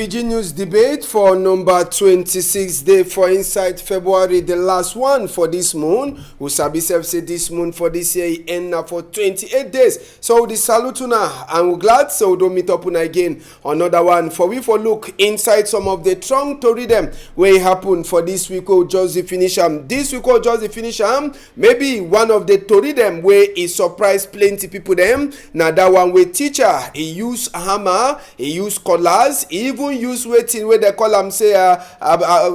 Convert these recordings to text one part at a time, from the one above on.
Pidgin News debate for number 26 day for inside February, the last one for this moon. We sabi self say this moon for this year end now for 28 days. So the salute una and we're glad so we don't meet up una again. Another one for we for look inside some of the strong story them where it happen for this week or just the finish this week or just the finish maybe one of the story them where it surprised plenty people them. Now that one where teacher he use hammer, he use collars, he even use waiting where they call am say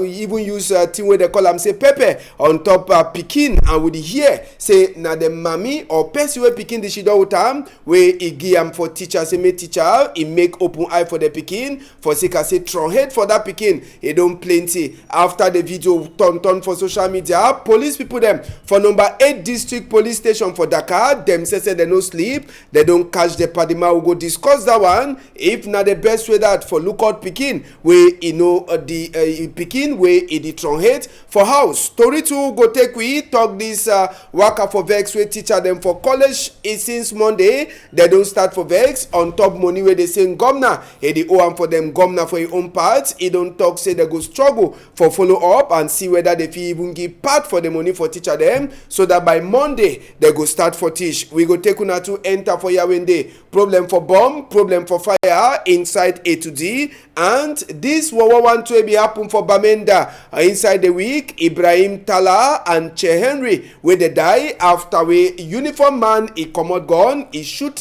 even use thing where they call am say pepper on top pikin and with the hair say na the mommy or person where pikin the shida with am where he give am for teacher say make teacher he make open eye for the pikin for say say throw head for that pikin he don't plenty after the video turn for social media. Police people them for number 8 district police station for Dakar them say they no sleep, they don't catch the padima. We go discuss that one if na the best way that for look out pikin wey you know the pikin wey e dey head for house. Story 2 go take we talk this waka for vex wey teacher them for college is since Monday they don't start for vex on top money wey they say governor e dey owe am for them. Governor for his own part he don't talk say they go struggle for follow up and see whether they fit even give part for the money for teacher them so that by Monday they go start for teach. We go take una to enter for Yawende. Problem for bomb, problem for fire inside A to D. And this one to be happen for Bamenda inside the week. Ibrahim Tala and Che Henry where they die after we uniform man he comot gun he shoot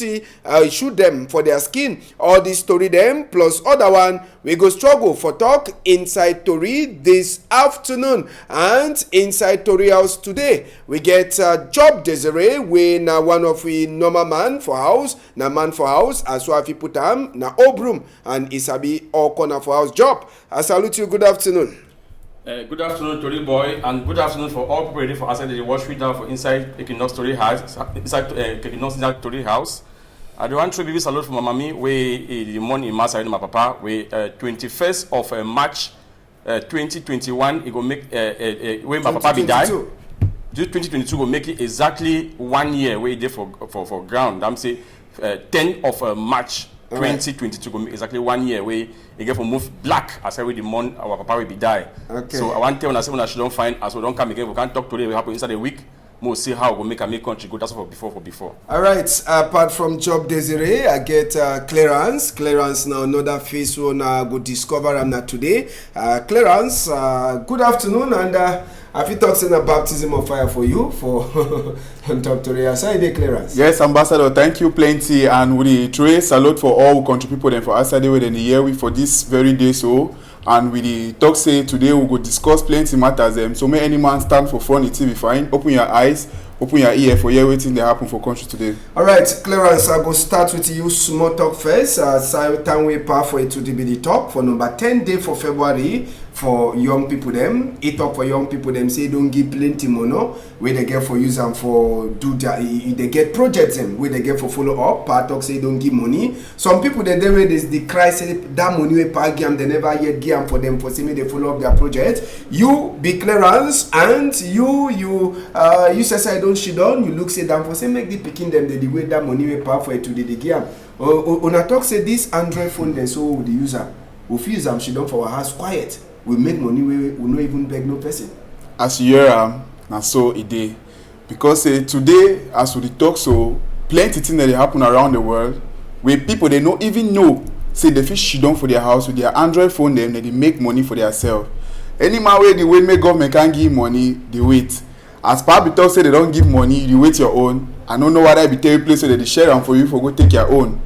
them for their skin. All this story them plus other one we go struggle for talk inside Tori this afternoon. And inside Tori house today we get Job Desiree we na one of we normal man for house na man for house as well if you put am na Obrum and Isabi all corner for house job. I salute you. Good afternoon. Good afternoon, Tori boy, and good afternoon for all people ready for outside the watch read down for inside Equinoxe Tori house, inside Equinoxe Tori house. I want to be salute for my mommy. We the morning in mass and my papa. We 21st of March 2021. It go make when my papa be die. This 2022 will make it exactly 1 year. We there for ground. I'm say 10th of March. 2022 go make exactly 1 year where you get for move black as every the month our papa will be die. Okay. So I want to tell when I say don't find as we don't come again we can't talk today we happen inside a week. We'll see how we make country go. That's for before. All right. Apart from Job Desiree, I get Clarence. Clarence now another face one go discover am na today. Clarence, good afternoon and have you talked about baptism of fire for you for on top today? Aside Clarence. Yes, Ambassador. Thank you plenty and we the salute for all country people then for Aside within the year for this very day so. And we the talk say today we go discuss plenty matters so may any man stand for front it will be fine. Open your eyes, open your ear for waiting they happen for country today. Alright, Clarence, I go start with you small talk first. Time we pass for it to be the talk for number 10 day for February for young people them. It talk for young people them say don't give plenty money where they get for use and for do that they get projects them where they get for follow up. Part talk say don't give money. Some people they where they cry say that money we pay them they never yet give them for them for say me they follow up their project. You be Clarence and you say I don't shit down. You look say down for say make the picking them the way that money we pay for it to the give them. On a talk say this Android phone then so the user we use them shit down for our house quiet. We make money we no even beg no person. As you hear na so it dey because today as we talk so plenty things that dey happen around the world where people they no even know say they fit shit down for their house with their Android phone them they make money for themselves. Any man wey the way make government can give money they wait. As Pablo talk say they don't give money you wait your own. I don't know whether I be tell you place so that they share them for you for go take your own.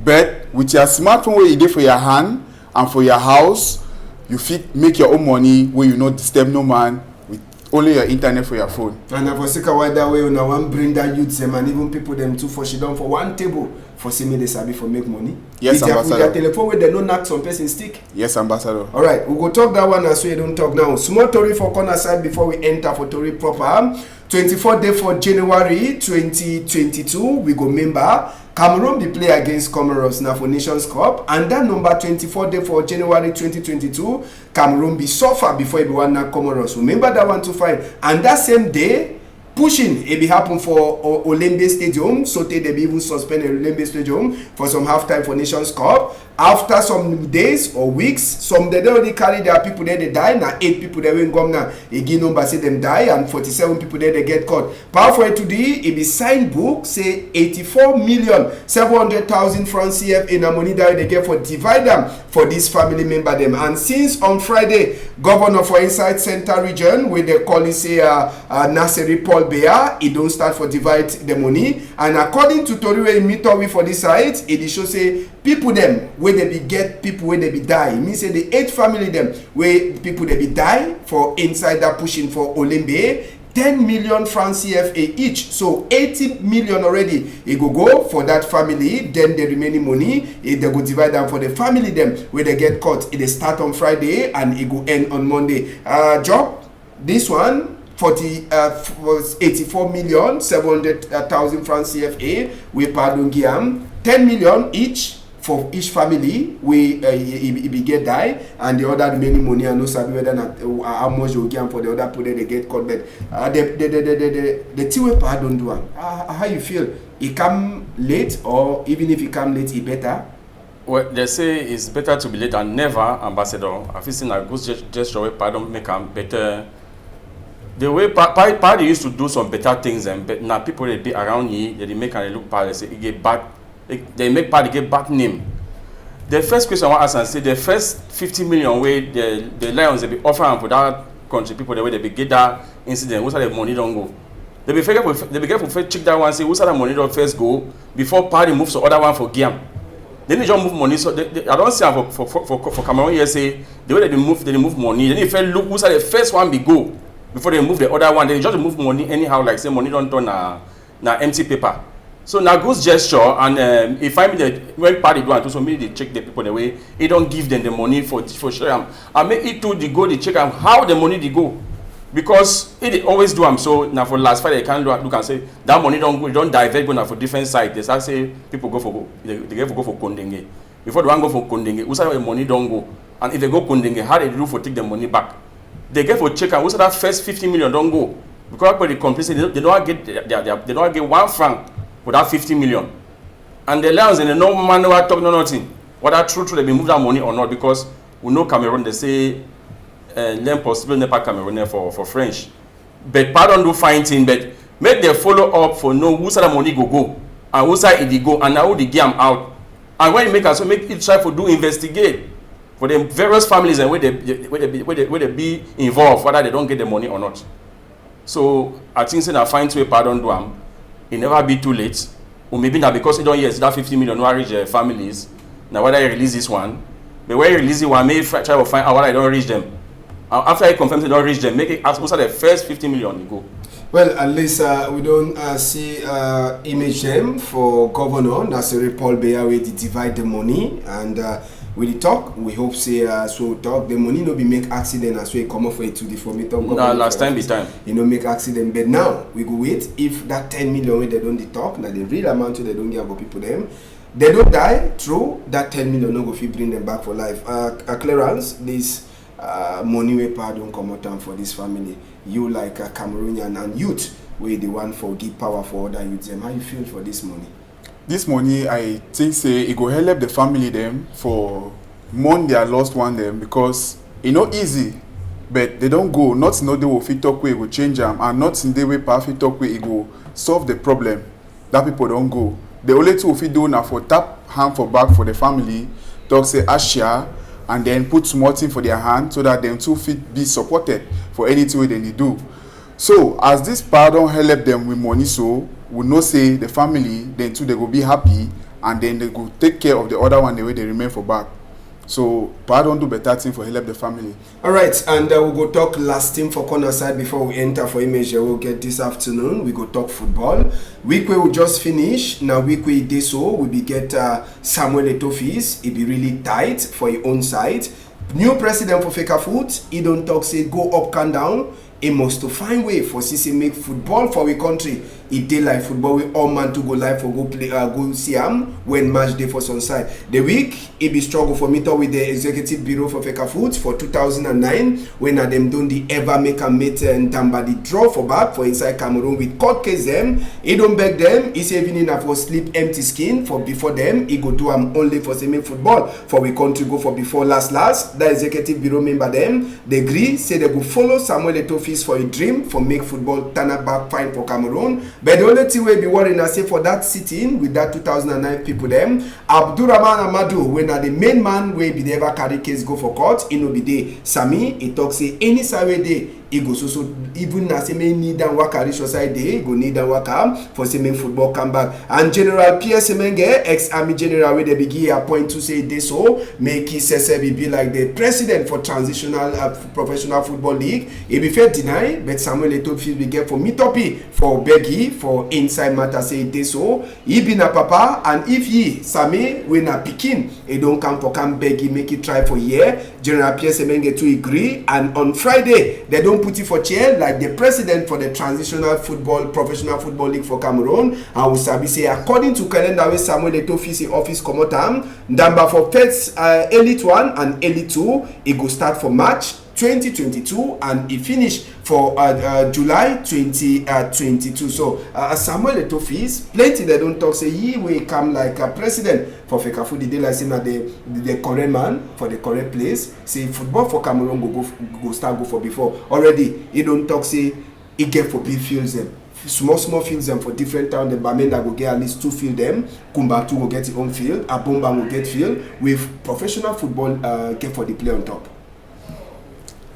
But with your smartphone where you dey for your hand and for your house you fit make your own money where you not disturb no man with only your internet for your phone. And I for sake why that way una wan bring that youth them and even people them too for sit down for one table for see me they sabi for make money. Yes, Ambassador. With their telephone where they no knock some person stick. Yes, Ambassador. All right, we go talk that one as so you don't talk now. Small Tory for corner side before we enter for Tory proper. 24 day for January 2022 we go member. Cameroon be play against Comoros now for Nations Cup and that number 24 day for January 2022 Cameroon be suffer before everyone na Comoros. Remember that one to find and that same day Pushing it be happen for Olembe Stadium, so they be even suspend Olembe Stadium for some halftime for Nations Cup. After some days or weeks, some they already carry their people there, they die. Now 8 people they win come now. Again number say them die, and 47 people there they get caught. Power for it today, it be signed book say 84,700,000 francs CF in a money that they get for divide them for this family member them. And since on Friday, governor for Inside Center region, where they call it say Naseri Paul Bear, it don't start for divide the money. And according to Tori wey meet up with for this side, it show say people them where they be get people where they be die. It means say the 8 family them where people they be die for inside that pushing for Olembe. 10 million francs CFA each, so 80 million already. It go for that family. Then the remaining money, they go divide them for the family them where they get caught. It start on Friday and it go end on Monday. Job, this one 84,700,000 francs CFA. We pardon Guillaume 10 million each for each family. We be get die, and the other remaining money I no sabi whether how much you give for the other people they get caught. But the two part don't do am. How you feel? It come late, or even if it come late, it better? Well, they say it's better to be late than never, Ambassador. I feel seen a good gesture where pardon make them better. The way party used to do some better things, and but now people they be around here, they make and they look bad. They say it get bad. They make party get bad name. The first question I want to ask and say the first 50 million way the Lions they be offering for that country people the way they be get that incident, what's the money don't go. They be careful first check that one, say what's the money don't first go before party moves to other one for game. Then they just move money. So I don't see for Cameroon here say the way they move money. Then if you look who's the first one be go before they move the other one, they just move money anyhow like say money don't turn na empty paper. So now goes gesture, and if I mean that when party do and so maybe they check the people the way it don't give them the money for sure. I make it to the go they check them how the money they go, because it always do them. So now for last Friday they can't look and say that money don't go, don't divert go now for different side. They start say people go for they get for go for Kondenge. Before they want go for Kondenge, who say the money don't go, and if they go Kondenge, how they do for take the money back? They get for check and who say that first 50 million don't go, because the companies they don't get they don't get 1 franc for that 50 million. And the Lions in the no man no talk no nothing. Whether true they be move that money or not, because we know Cameroon they say learn possible never Cameroon for French. But pardon do fine thing, but make them follow up for know who side the money go and who side it go and how they get them out. And when you make us so make it try for do investigate for the various families and where they be involved, whether they don't get the money or not. So I think say I find way pardon do am. It never be too late, or maybe not because you don't hear that 50 million no reach families. Now whether you release this one, but when you release it one, maybe try to find out whether I don't reach them. After you confirm they don't reach them, make it as also the first 50 million you go. Well, at least we don't see image them for Governor Naseri Paul Beya where they divide the money, and with the talk, we hope say so talk the money no be make accident as we come off it to the formator. No, last time be time. You know make accident, but now we go wait if that 10 million where they don't talk, now the real amount they don't give people them. They don't die, true, that 10 million no go fit bring them back for life. Clearance, this money we pardon come out for this family. You like a Cameroonian and youth, where the one for give power for other youths. How you feel for this money? This money, I think say it go help the family them for mourn their lost one them, because it not easy, but they don't go. Not in the way fit talk way it go change them, and not in the way fit talk way it go solve the problem. That people don't go. The only two fit do now for tap hand for back for the family, talk say Asia, and then put small thing for their hand so that them two fit be supported for anything way they need do. So as this pardon help them with money, so we know say the family then too they go be happy, and then they go take care of the other one the way they remain for back. So pardon do better thing for help the family. All right, and we'll go talk last thing for corner side before we enter for image. We'll get this afternoon. We go talk football. Week we will just finish. Now week we did so we be get Samuel Etofis. It be really tight for your own side. New president for Feka Foot. He don't talk say go up and down. He must to find way for CC make football for we country. it dey like football wey all man to go live for go play go see am when match day for Sunside. The week it be struggle for meet up with the executive bureau for Fecafoot for 2009 when them don the ever make a meet and Tamba the draw for back for inside Cameroon with court case them. He don't beg them. He say even in for sleep empty skin for before them. He go do am only for semi football for we country go for before last. The executive bureau member them they agree say they go follow Samuel Eto'o's for a dream for make football turn back fine for Cameroon. But the only thing we be worrying I say for that sitting with that 2009 people them Abdurrahman Amadou when are the main man wey be the ever carry case go for court. He no be there. Sami he talk say any side day he go so even na say may need and waka reach side day go need and waka for say make football come back. And General Pierre Semenge ex-army general wey they begin appoint to say this so make he be like the president for transitional professional football league. He be fair deny but Samuel Eto'o be get for meet up for Beggy for inside matter say this so he be na papa and if he Sami when na pikin he don't come for come Beggy make it try for year. General Pierre Semenge to agree and on Friday they don't put it for chair like the president for the transitional football professional football league for Cameroon. And we sabi say according to calendar wey Samuel Eto'o office comot am number for first elite 1 and elite 2 it go start for March 2022 and it finish for July 2022. So Samuel Eto'o plenty they don't talk say he will come like a president for Fecafoot the day like say na the correct man for the correct place. Say football for Cameroon go start go for before already. He don't talk say he get for big fields them. Small fields them for different towns. The Bamenda go get at least 2 field them. Kumbatu will get his own field. Abomba will get field with professional football get for the play on top.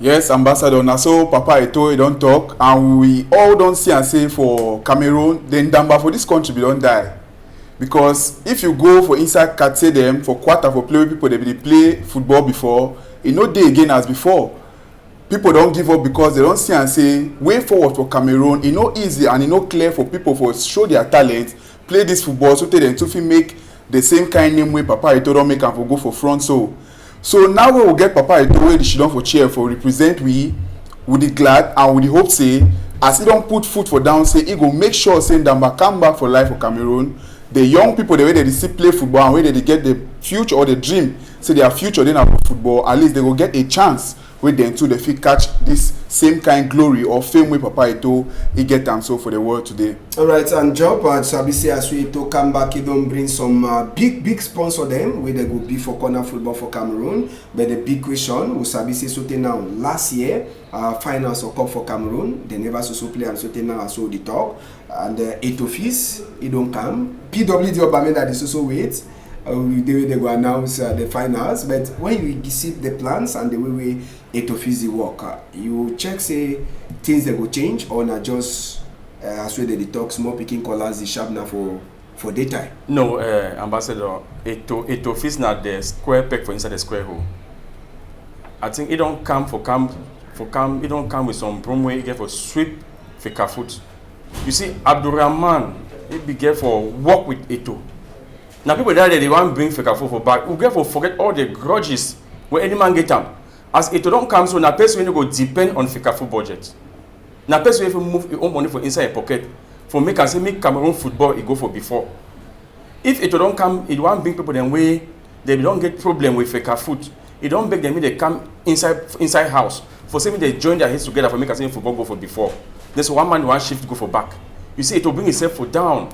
Yes, Ambassador. Now, so Papa Eto'o don't talk, and we all don't see and say for Cameroon, then Damba for this country we don't die. Because if you go for inside Kate them for quarter for play with people they play football before, it no day again as before. People don't give up because they don't see and say way forward for Cameroon. It no easy and it no clear for people for show their talent, play this football so they them to make the same kind name way Papa Eto'o don't make and for go for front so now we will get Papa Eto'o wey the shidon for chair for represent we with the glad and with the hope say as he don't put foot for down say he go make sure say Damba come back for life for Cameroon. The young people the way they still play football and way they get the future or the dream say their future then for football at least they will get a chance with them too they fit catch this same kind glory or fame way Papa Eto'o he get them so for the world today. Alright, and job and Sabi say as we to come back he don't bring some big sponsor them where they go be for corner football for Cameroon. But the big question we Sabi say so now last year finals or cup for Cameroon they never so play and so now so the talk and Eto'o he don't come. PWD Obamenda they so wait. They go announce the finals, but when you see the plans and the way Eto'o work, you check say things they go change or not just as well they talk small picking colors the sharp now for daytime. No, Ambassador, Eto'o not the square peg for inside the square hole. I think it don't come for camp. It don't come with some promo you get for sweep Fecafoot. You see, Abdurrahman, it be get for work with Eto'o. Now people that they want to bring Fecafoot for back. We get for forget all the grudges where any man get them. As Eto'o don't come, so na person when you go depend on Fecafoot budget. Na person if you move your own money for inside your pocket for make and say make Cameroon football it go for before. If Eto'o don't come, it want bring people them way they don't get problem with Fecafoot. It don't beg them they come inside house for saying they join their heads together for make and say football go for before. There's one man one shift go for back. You see Eto'o bring himself for down.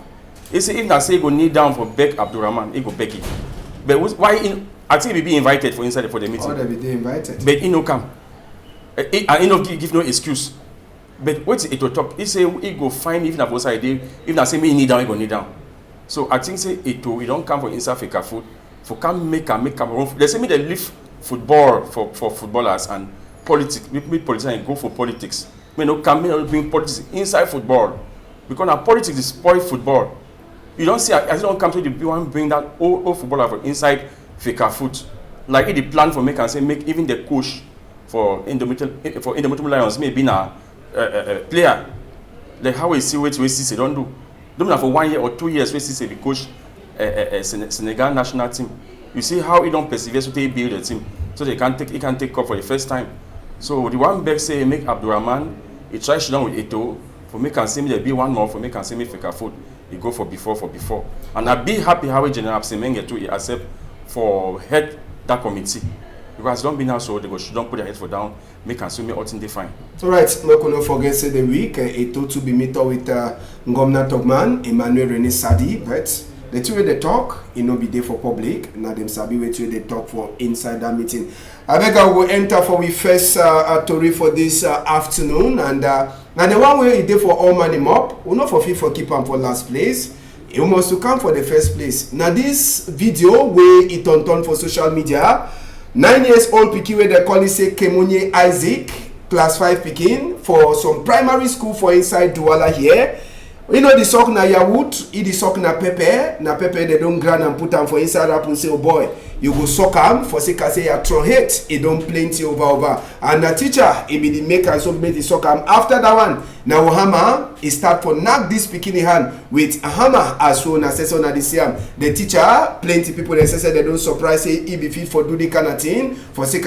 You see if I say go kneel down for beg Abdurrahman, he go beg it. But why in I think he be invited for inside for the meeting. Oh, they be invited. But he no come. And he no give no excuse. But what's Eto'o talk? He say he go find if na for side day. If na say me kneel down, he go kneel down. So I think say Eto'o he don't come for inside Fecafoot for come make Cameroon. They say me they leave football for footballers and politics. Make politicians and go for politics. Me no come me no bring politics inside football because now politics is spoil football. You don't see as you don't come to the one bring that all footballer from inside Fecafoot. Like if the plan for make and say make even the coach for Indomitable Lions maybe na player. Like how we see what we see don't do. Don't for 1 year or 2 years we see the coach Senegal national team. You see how he don't persevere so they build the team so he can take up for the first time. So the one back say make Abdurrahman he try to down with Eto'o For me can see me there be one more, for me can see me fake a food. He go for before. And I be happy how general Absemenge to accept for head that committee. Because don't be now so they go don't put their head for down, make and swim me all thing they fine. Alright, no can forget say the week it to be meet with Ngomna Togman, Emmanuel René Sadi, but the two way they talk, it no be there for public. Now them sabi way they talk for inside that meeting. I beg I will enter for we first story for this afternoon, and now the one way it there for all man him up, we not for fit for keep him for last place. You must to come for the first place. Now this video where it on for social media, 9 years old pikin where they call it say Kemonye Isaac, class 5 pikin for some primary school for inside Douala here. You know the sock na Yahoo, the sock na pepper they don't grind and put them for inside up and say, oh boy, you go sock am for say you throw hate, it don't plenty over. And the teacher, he be the maker, so make the sock am. After that one, now hammer, he start for knock this bikini hand with a hammer as soon as on the same. The teacher, plenty people they say they don't surprise say he be fit for do the kind of thing. For say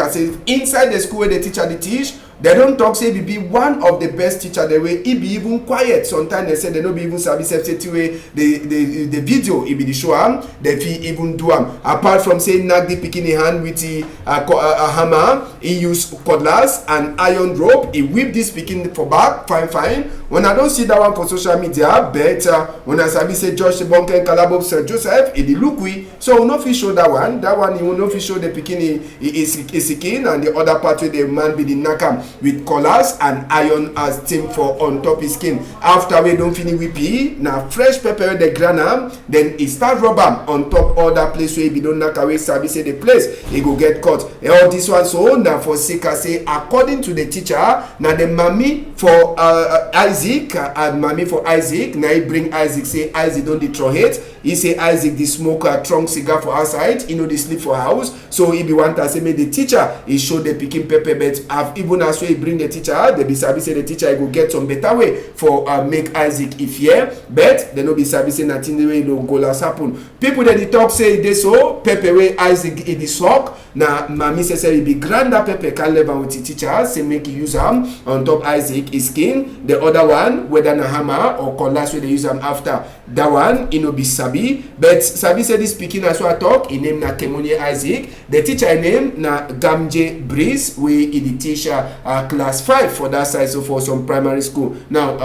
inside the school where the teacher they teach, they don't talk say he be one of the best teacher the way he be even quiet. Sometimes they say they don't be even service way the video he be the show am, they feel even do am. Apart from saying knock the bikini hand with a hammer, he use cutlass and iron rope, he whip this bikini for back, fine. When I don't see that one for social media, but when I say Josh Bonke and Calabo Sir Joseph, it look we. So we no fit show that one. That one you will not fit show the bikini is skin, and the other part where the man be the nakam with collars and iron as team for on top his skin. After we don't finish with pee, now fresh pepper the granam, then it start rub am on top all that place where he don't knock away service say the place, he go get caught. All this one so now for Sika say according to the teacher, now the mommy for Isaac and mommy for Isaac, now he bring Isaac, say Isaac don't detroit. He say Isaac the smoke a trunk cigar for outside, he know the sleep for house. So he be want to say make the teacher he show the picking pepper, but have even as way he bring the teacher, they be sabi say the teacher he go get some better way for make Isaac if here, but they no be sabi say nothing the way no go last happen. People that they talk say they so pepper way Isaac in the sock. Now mommy say he be grand that pepper can live with the teacher, say make you use him on top Isaac his skin. The other one whether na hammer or cutlass where they use them after that one he no be sabi, but sabi say this speaking as well talk he name na Kemonye Isaac. The teacher name na Gamje Breeze we in the teacher class 5 for that side, so for some primary school. Now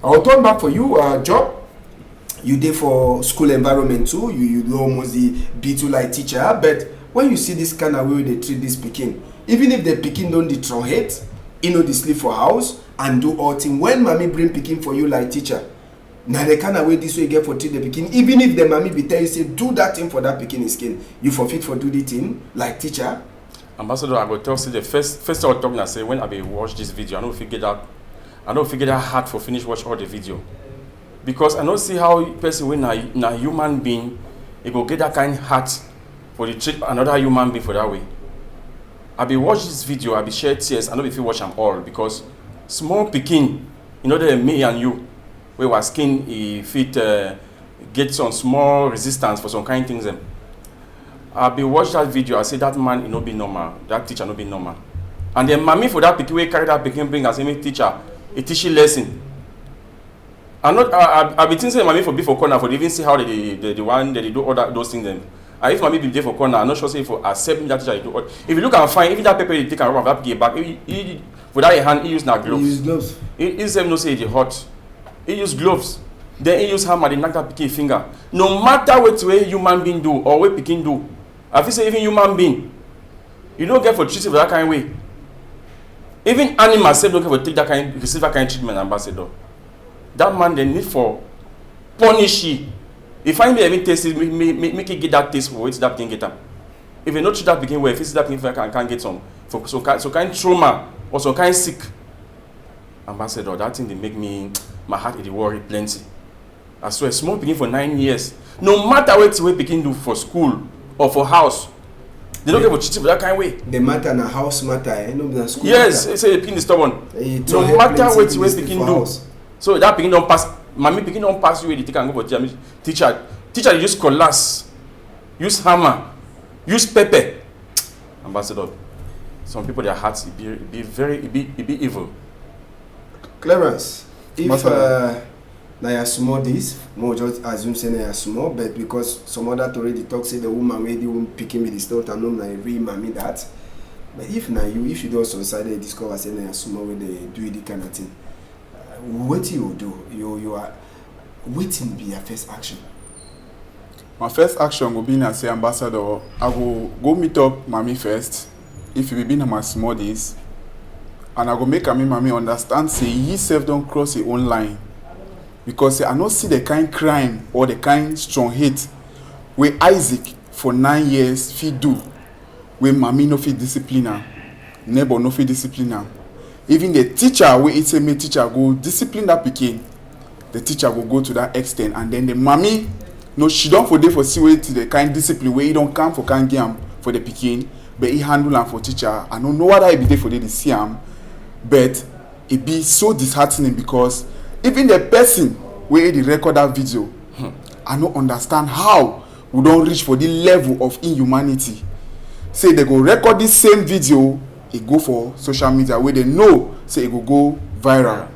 I'll turn back for you Job. You did for school environment too, you do almost the B2 like teacher, but when you see this kind of way they treat this pikin, even if the pikin don't throw hate, you know they sleep for house and do all thing. When mommy bring pikin for you like teacher, now the kind of way this way get for treat the pikin, even if the mommy be tell you say do that thing for that pikin skin, you forfeit for do the thing like teacher. Ambassador, I go tell say the first I talk now say when I be watch this video, I don't figure that hard for finish watch all the video. Because I don't see how person when na human being, he go get that kind of heart for the treat another human being for that way. I be watch this video, I be share tears, I know if you watch them all because small pikin, you know that me and you, we were skin he fit get some small resistance for some kind of things. I be watch that video, I say that man he no be normal, that teacher no be normal. And then mommy for that pikin we carry that pikin bring as a teacher, he teach you lesson. I be thinking say mommy for be for corner for even see how the one that they do all those things them. And if mommy be there for corner, I'm not sure say for accept that teacher do all. If you look and find even that paper you take and rub that pikin back, he for that hand he use na gloves. He use gloves. He same no say he hot. He use gloves. Then he use hammer, they knock that pikin finger. No matter what way human being do or what pikin do, I feel say even human being, you don't get for treat for that kind of way. Even animals say don't get for take that kind receive that kind of treatment, ambassador. That man they need for punish you. If I may even taste it, make it get that taste for it that thing get up. If you not treat that begin well, if you see that thing can get some for so kind trauma or some kind sick. Ambassador, that thing they make me my heart is worry plenty. I swear, small begin for 9 years. No matter what way begin do for school or for house, they don't get for cheating for that kind of way. The matter na house matter, no na school. Yes, matter. Say the pin is stubborn. No matter what way begin do. House. So that pikin don't pass, mommy pikin don't pass you where the take and go for teacher. Teacher use cutlass, use hammer, use pepper. Ambassador, some people their hearts be evil. Clarence, If now you small this, more just assume say now you small, but because some other already talk say the woman wey the woman picking me this stuff and know na real mommy that. But if you do also inside they discover say now you small when they do the kind of thing, what you do? You are waiting be your first action. My first action will be na say ambassador, I will go meet up mommy first. If you be in my small days, and I go make mommy understand say he self don't cross his own line, because say, I not see the kind crime or the kind strong hate where Isaac for 9 years fit do, where mommy no fit discipline her, neighbor no fit discipline her. Even the teacher where it say me teacher go discipline that pikin, the teacher will go to that extent, and then the mommy no she don't for day for see way to the kind discipline where he don't come for kind game for the pikin, but he handle am for teacher. I don't know what I be there for they see him, but it be so disheartening because even the person where they record that video, I don't understand how we don't reach for the level of inhumanity. Say they go record this same video, it go for social media where they know say it will go viral.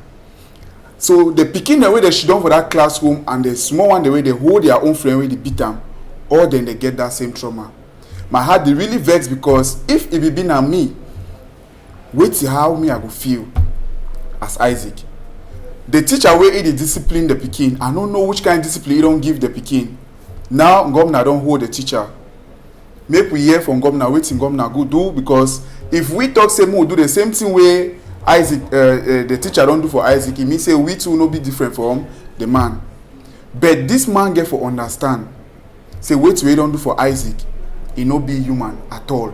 So the pikin the way they should done for that classroom and the small one the way they hold their own friend where they beat them, or then they get that same trauma. My heart they really vex because if it be been on me, wait till how me I go feel as Isaac. The teacher where he discipline the pikin, I don't know which kind of discipline he don't give the pikin. Now governor don't hold the teacher. Make we hear from governor wetin governor go do, because if we talk say we do the same thing where Isaac the teacher don't do for Isaac, it means say we too no be different from the man. But this man get for understand say wait we don't do for Isaac, he no be human at all.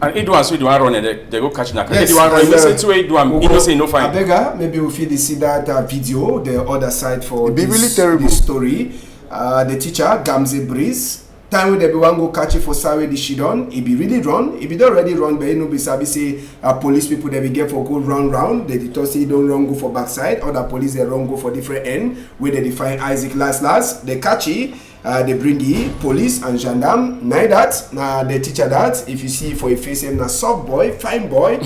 And he do one so he do one run and they go catch that. Yes, he do one run. He say two way do one. He no say no fine. Abega, maybe we feel see that video, the other side for be this, really terrible. This story. The teacher Gamze Breeze. Time when everyone go catch it for Sawe the Shidon, it be really run. If it don't already run, but you know, be sabi say police people they be get for go round. They just say don't run go for backside. Other police they run go for different end. Where they define Isaac last. They catch it. They bring the police and gendarme. Now that now the teacher that if you see for a face him na soft boy, fine boy,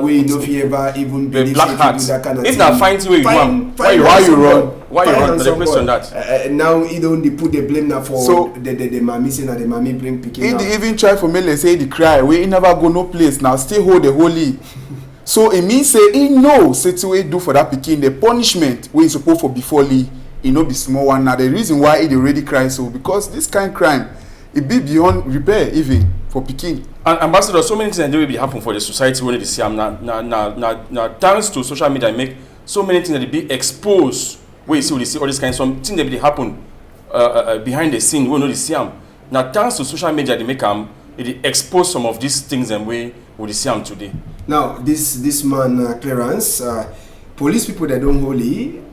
we know if you ever even believe black hat. that kind of if thing. Not fine to where you run. Why you run? Why you run? The question that. Now he don't they put the blame now for So, the mommy saying that the mommy bring He picking. dey even try for me say the cry we never go no place now still hold the holy. So it means say he know say to we do for that pikin the punishment we suppose for before Lee. It no be small one. Now the reason why it already cry so because this kind of crime it be beyond repair even for pikin. And ambassador, so many things that will be happen for the society when they see them. Now thanks to social media, make so many things that they be exposed. Where you see, they see all this kind of something that they happen behind the scene. We know they see them. Now thanks to social media, they make them. They expose some of these things and way we see them today. Now this man clearance, police people they don't holy.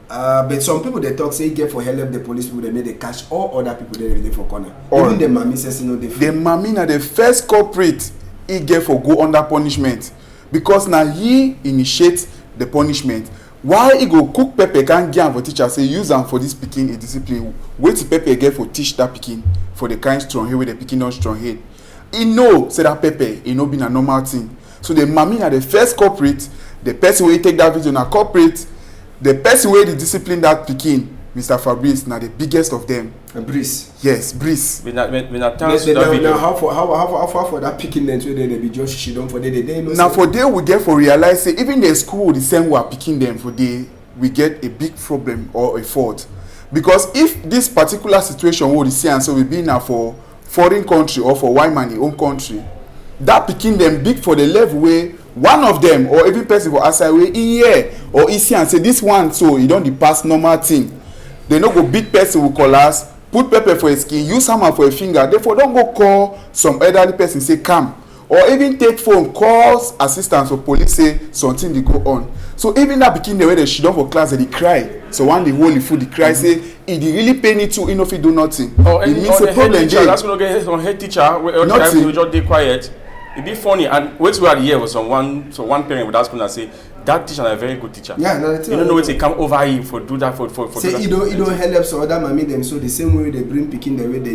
But some people they talk say get for help the police people they make they catch all other people they for corner. Or even the mommy says you know the mommy na the first culprit he get for go under punishment because now he initiate the punishment. Why he go cook pepper can't get am for teacher say use am for this pikin a discipline. Wait till pepper get for teach that pikin for the kind strong head where the pikin not strong head. He know say that pepper he no be a normal thing. So the mommy na the first culprit. The person wey take that video na culprit. The person wey dey discipline that pikin, Mr. Fabrice, na the biggest of them. Breeze. Yes, Breeze. When I thanks to that video. Now how far for that pikin then so they be just she don't for they know. Now for there we get for realize say even the school the same way picking them for they we get a big problem or a fault because if this particular situation we see and so we be now for foreign country or for white man in own country, that picking them big for the level where one of them or even person for outside way in here or in see and say this one so you don't pass normal thing. They no go beat person with collars, put pepper for a skin, use hammer for a finger. Therefore don't go call some elderly person say come or even take phone calls assistance or police say something dey go on. So even that pikin the way they shit down for class they cry. So one dey hold the food dey cry say e dey really pain it too, e no fit do nothing. Or it means the a problem teacher, that's when get some head teacher where nothing. Just dey quiet. It be funny and wait till we are here for one parent would ask me and say that teacher is a very good teacher. Yeah, no, you don't know what they come over here for do that for say do that. You don't help so other mommy them so the same way they bring picking the way they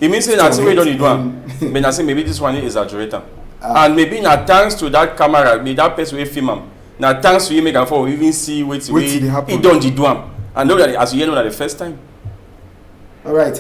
it means say that way don't you do am. But I say maybe this one is exaggerator. And maybe na thanks to that camera, maybe that person will film am. Now thanks to you make am for even see wetin he don do am. And know that as you know that the first time. All right,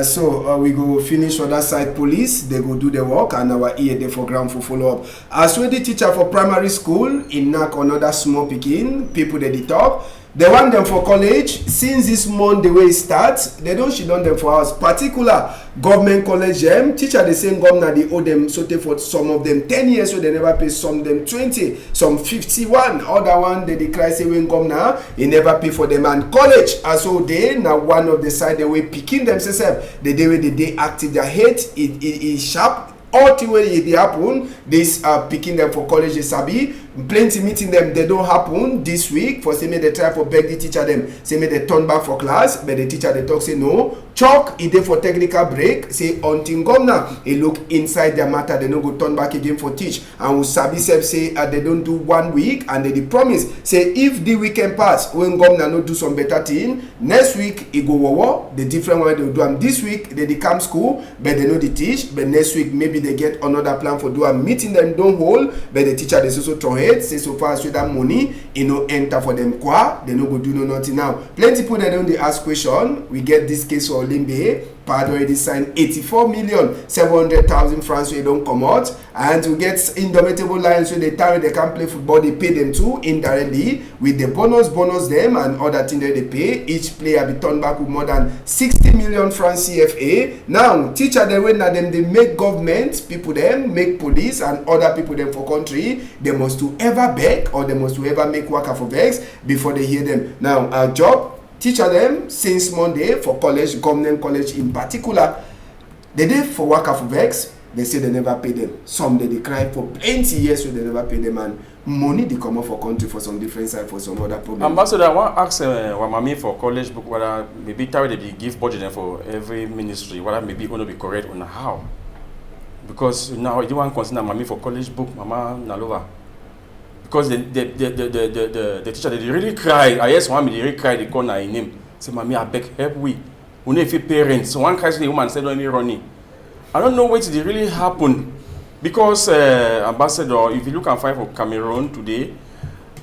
so we go finish on that side. Police, they go do the work, and our ear they for ground for follow up. As we the teacher for primary school, in knock another small picking, people they talk. They want them for college. Since this month the way it starts, they don't shit on them for us. Particular government college teacher the same governor they owe them so they for some of them 10 years so they never pay, some of them 20, some 51. Other one they declare say when governor he never pay for them, and college as so they now one of the side the way picking themselves the day where they active their head it is sharp. All the way it happen, this picking them for college sabi. Plenty meeting them, they don't happen this week. For say me they try for beg the teacher them, say me they turn back for class, but the teacher they talk say no. Chalk it dey for technical break. Say until governor he look inside their matter, they no go turn back again for teach. And we sabi self say they don't do 1 week, and they promise say if the weekend pass when governor no do some better thing, next week he go war the different way they do them. This week they come school, but they know the teach. But next week maybe they get another plan for do a meeting them don't hold, but the teacher they also turn say so far as with that money you know enter for them qua they no go do no nothing now. Plenty people they don't they ask question. We get this case for Limbe. Pad already signed 84,700,000 francs so they don't come out, and to get indomitable lions so they time they can play football they pay them too indirectly with the bonus them and other things that they pay. Each player be turned back with more than 60 million francs CFA. Now teacher they when them they make government people them make police and other people them for country they must to ever beg or they must to ever make worker for vex before they hear them. Now our job teacher them since Monday for college, government college in particular, they did for worker for vex, they say they never pay them. Some they cry for plenty years so they never pay them, and money they come up for country for some different side for some other problem. Ambassador, I want to ask Wamami for college book whether maybe they give budget for every ministry, whether maybe going to be correct on how. Because now you want to consider Mami for college book, Mama Nalova. Because the teacher they really cry. I yes one they really cry. They call her name. Say, "Mommy, I beg help we. We need parents." So one cries to the woman said, "Don't be running." I don't know what did really happen, because Ambassador, if you look and find for Cameroon today,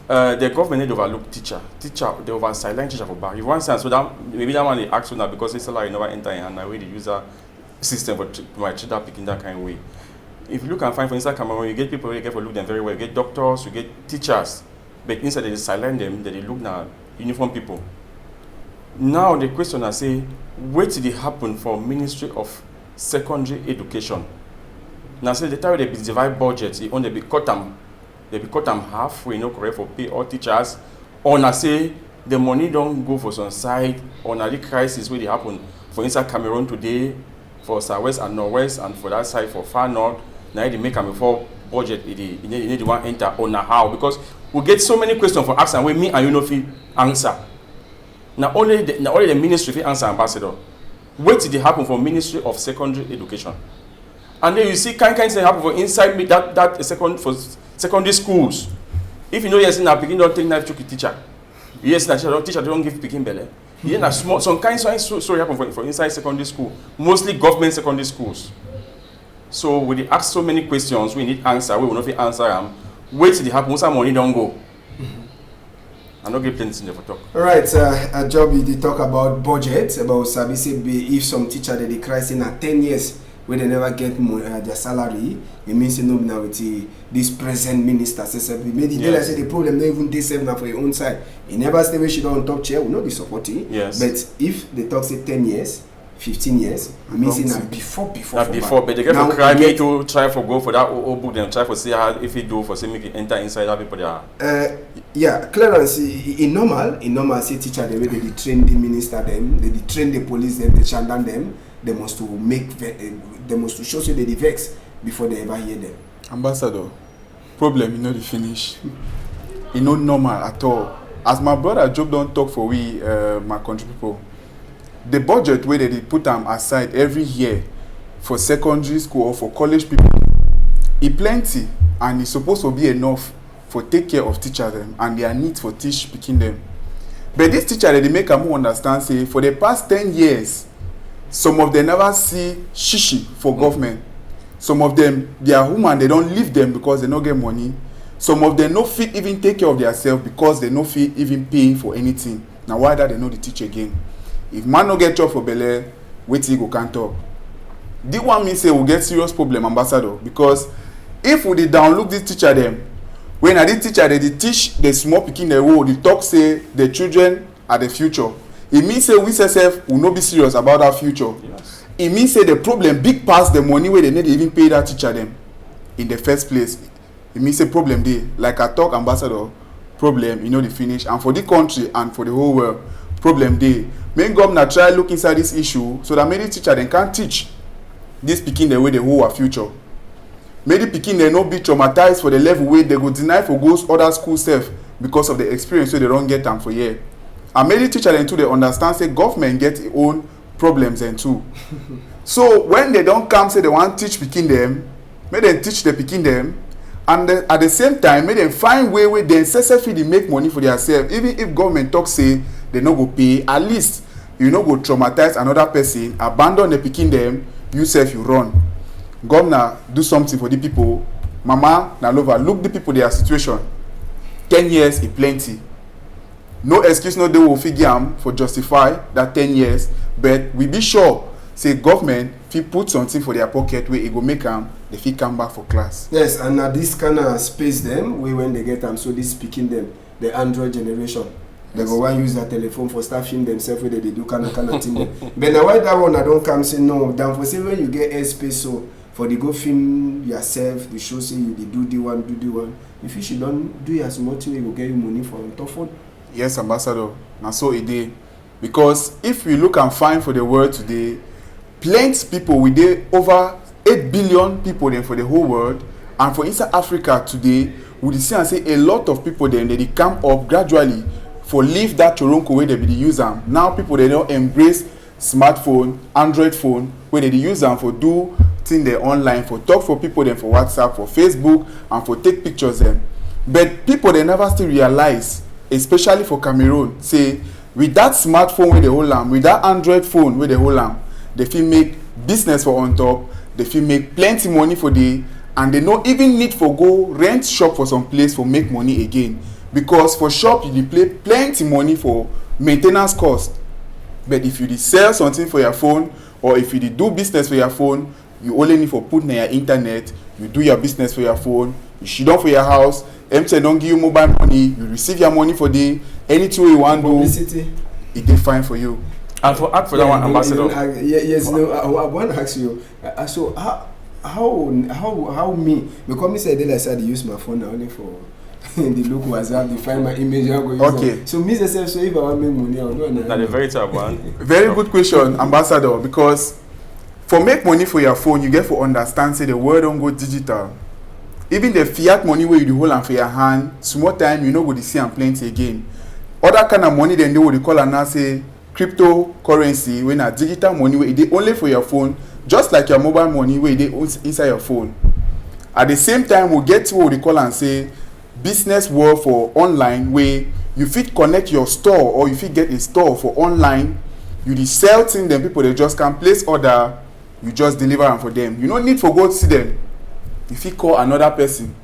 the government need overlook teacher. They over silent teacher for back. If one sense, so that maybe that one they ask for now because it's salary never enter in, and I way the user system for my children picking that kind of way. If you look and find for inside Cameroon, you get people who get for look them very well. You get doctors, you get teachers, but inside they silent them, they look now uniform people. Now the question I say, what did it happen for Ministry of Secondary Education? Now say the time they divide budgets, it only be cut them half. We no correct for pay all teachers, or now say the money don't go for some side, or now the crisis where they happen for inside Cameroon today, for Southwest and Northwest, and for that side for far north. Now they make them before budget. You need the one enter on how, because we get so many questions for asking where me and you know fit answer. Now only the ministry fit answer, Ambassador. What did it happen for Ministry of Secondary Education? And then you see kind thing happen for inside me that for secondary schools. If you know yes now Pidgin don't take knife to teacher. Yes, na teacher don't give Pidgin belly. Yeah, na small some kind story happen for inside secondary school, mostly government secondary schools. So we ask so many questions, we need answer, we will not answer them. Wait till it happens, some money don't go. I'm not get plenty in for talk. All right, a job you did talk about budget, about service. If some teacher they cry in 10 years where they never get their salary, it means you know now with this present minister says maybe they say the problem not even they save now for your own side. He never stay where she don't top chair, will not be supporting. Yes. But if they talk say 10 years, 15 years, it means before. But they get to cry me to try for go for that old book, then try for see how if it do for say make it enter inside that people there. Yeah, Clarence, in normal say teacher the way they train the minister them, they train the police them, they chandan them, they must to show say they vex before they ever hear them. Ambassador, problem you know the finish. It's not normal at all. As my brother Job don't talk for we my country people. The budget where they put them aside every year for secondary school or for college people, it plenty and it's supposed to be enough for take care of teachers them and their needs for picking them. But this teacher they make them understand say for the past 10 years, some of them never see shishi for government. Some of them, their woman, they don't leave them because they don't get money. some of them no fit even take care of themselves because they no fit even pay for anything. Na why that they no dey teach again. If man no get job for belle, wetin go can talk. This one mean say we get serious problem, ambassador, because if we dey downlook this teacher dem, when na this teacher dey teach the small pikin dem wey dey talk say the children are the future, e mean say we sef we no be serious about that future. Yes. E mean say the problem big pass the money wey they need to even pay that teacher dem in the first place. E mean say problem dey. Like I talk, ambassador, problem dey finish, and for the country and for the whole world, problem dey. Make governor try look inside this issue so that many teacher dem can teach this pikin dem wey dey hold our future. Make the pikin dem no be traumatized for the level wey they go deny for go other school sef because of the experience wey they don get am for here. And make the teacher dem too dey understand say government get e own problems dem too. So when they don come say they wan teach pikin dem, make dem teach the pikin dem, and at the same time make dem find way wey dem sef fit dey make money for theirself. Even if government talk say they no go pay, at least you no go traumatize another person, abandon the pikin dem, you sef you run. Governor, do something for the people. Mama Nalova, look the people their situation. 10 years is plenty. No excuse no dey will figure am for justify that 10 years, but we be sure say government fit put something for their pocket where e go make am they fit come back for class. Yes, and na this kind of space them wey when they get am, so this speaking them the Android generation. They go wan use their telephone for staffing themselves where they do kind of thing dem. But na why that one I don't come say no. Down for say when you get airspace, so for the go film yourself, the show say you dey do the one. If you should don't do as much, you go get you money for on top phone. Yes, ambassador. Na so e dey. Because if we look and find for the world today, plenty people we dey over 8 billion people then for the whole world, and for inside Africa today, we see and say a lot of people then they come up gradually for leave that choronko where they be use am. Now people they don't embrace smartphone, Android phone, where they use them for do thing they online, for talk for people then for WhatsApp, for Facebook, and for take pictures them. But people they never still realize, especially for Cameroon, say with that smartphone where they hold am, with that Android phone where they hold am, they fit make business for on top, they fit make plenty money for the, and they no even need for go rent shop for some place for make money again. Because for shop you dey pay plenty money for maintenance cost. But if you dey sell something for your phone, or if you dey do business for your phone, you only need for put na your internet, you do your business for your phone, you sit down for your house, MTN don give you mobile money, you receive your money for the anything you want do, it dey fine for you. And for add for that one, ambassador. Yes, no, I want to ask you. So how me? Because me said I said I use my phone only for the look WhatsApp, the find my image. I go use Okay. So me say so if I want make money, I'll do it. That's a very tough one. Very good question, ambassador. Because for make money for your phone, you get to understand say the world don't go digital. Even the fiat money where you do hold am for your hand, small time you no go dey see am plenty again. Other kind of money then they what they call am now say cryptocurrency, when a digital money where it only for your phone, just like your mobile money where it inside your phone. At the same time, we get to what they call and say business world for online, where you fit connect your store or you fit get a store for online. You dey sell things, then people they just can place order, you just deliver them for them. You don't need for go to see them. If you call another person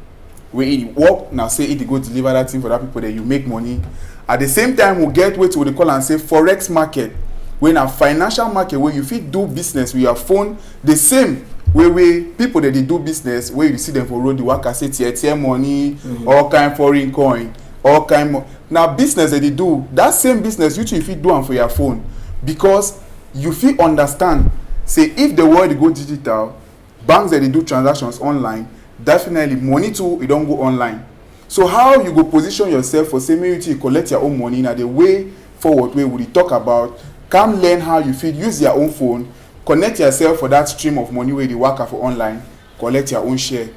where it work now, say it go deliver that thing for that people, then you make money. At the same time, we get what they call and say forex market, when a financial market where you fit do business with your phone, the same way people that they do business where you see them for road, the work say TTM money, all kind foreign coin, all kind. Now business that they do, that same business you too fit do them for your phone, because you fit understand. Say if the world go digital, banks that they do transactions online, definitely money too it don't go online. So how you go position yourself for say maybe you collect your own money, now the way forward way we talk about, come learn how you fit use your own phone, connect yourself for that stream of money where you work for online, collect your own share.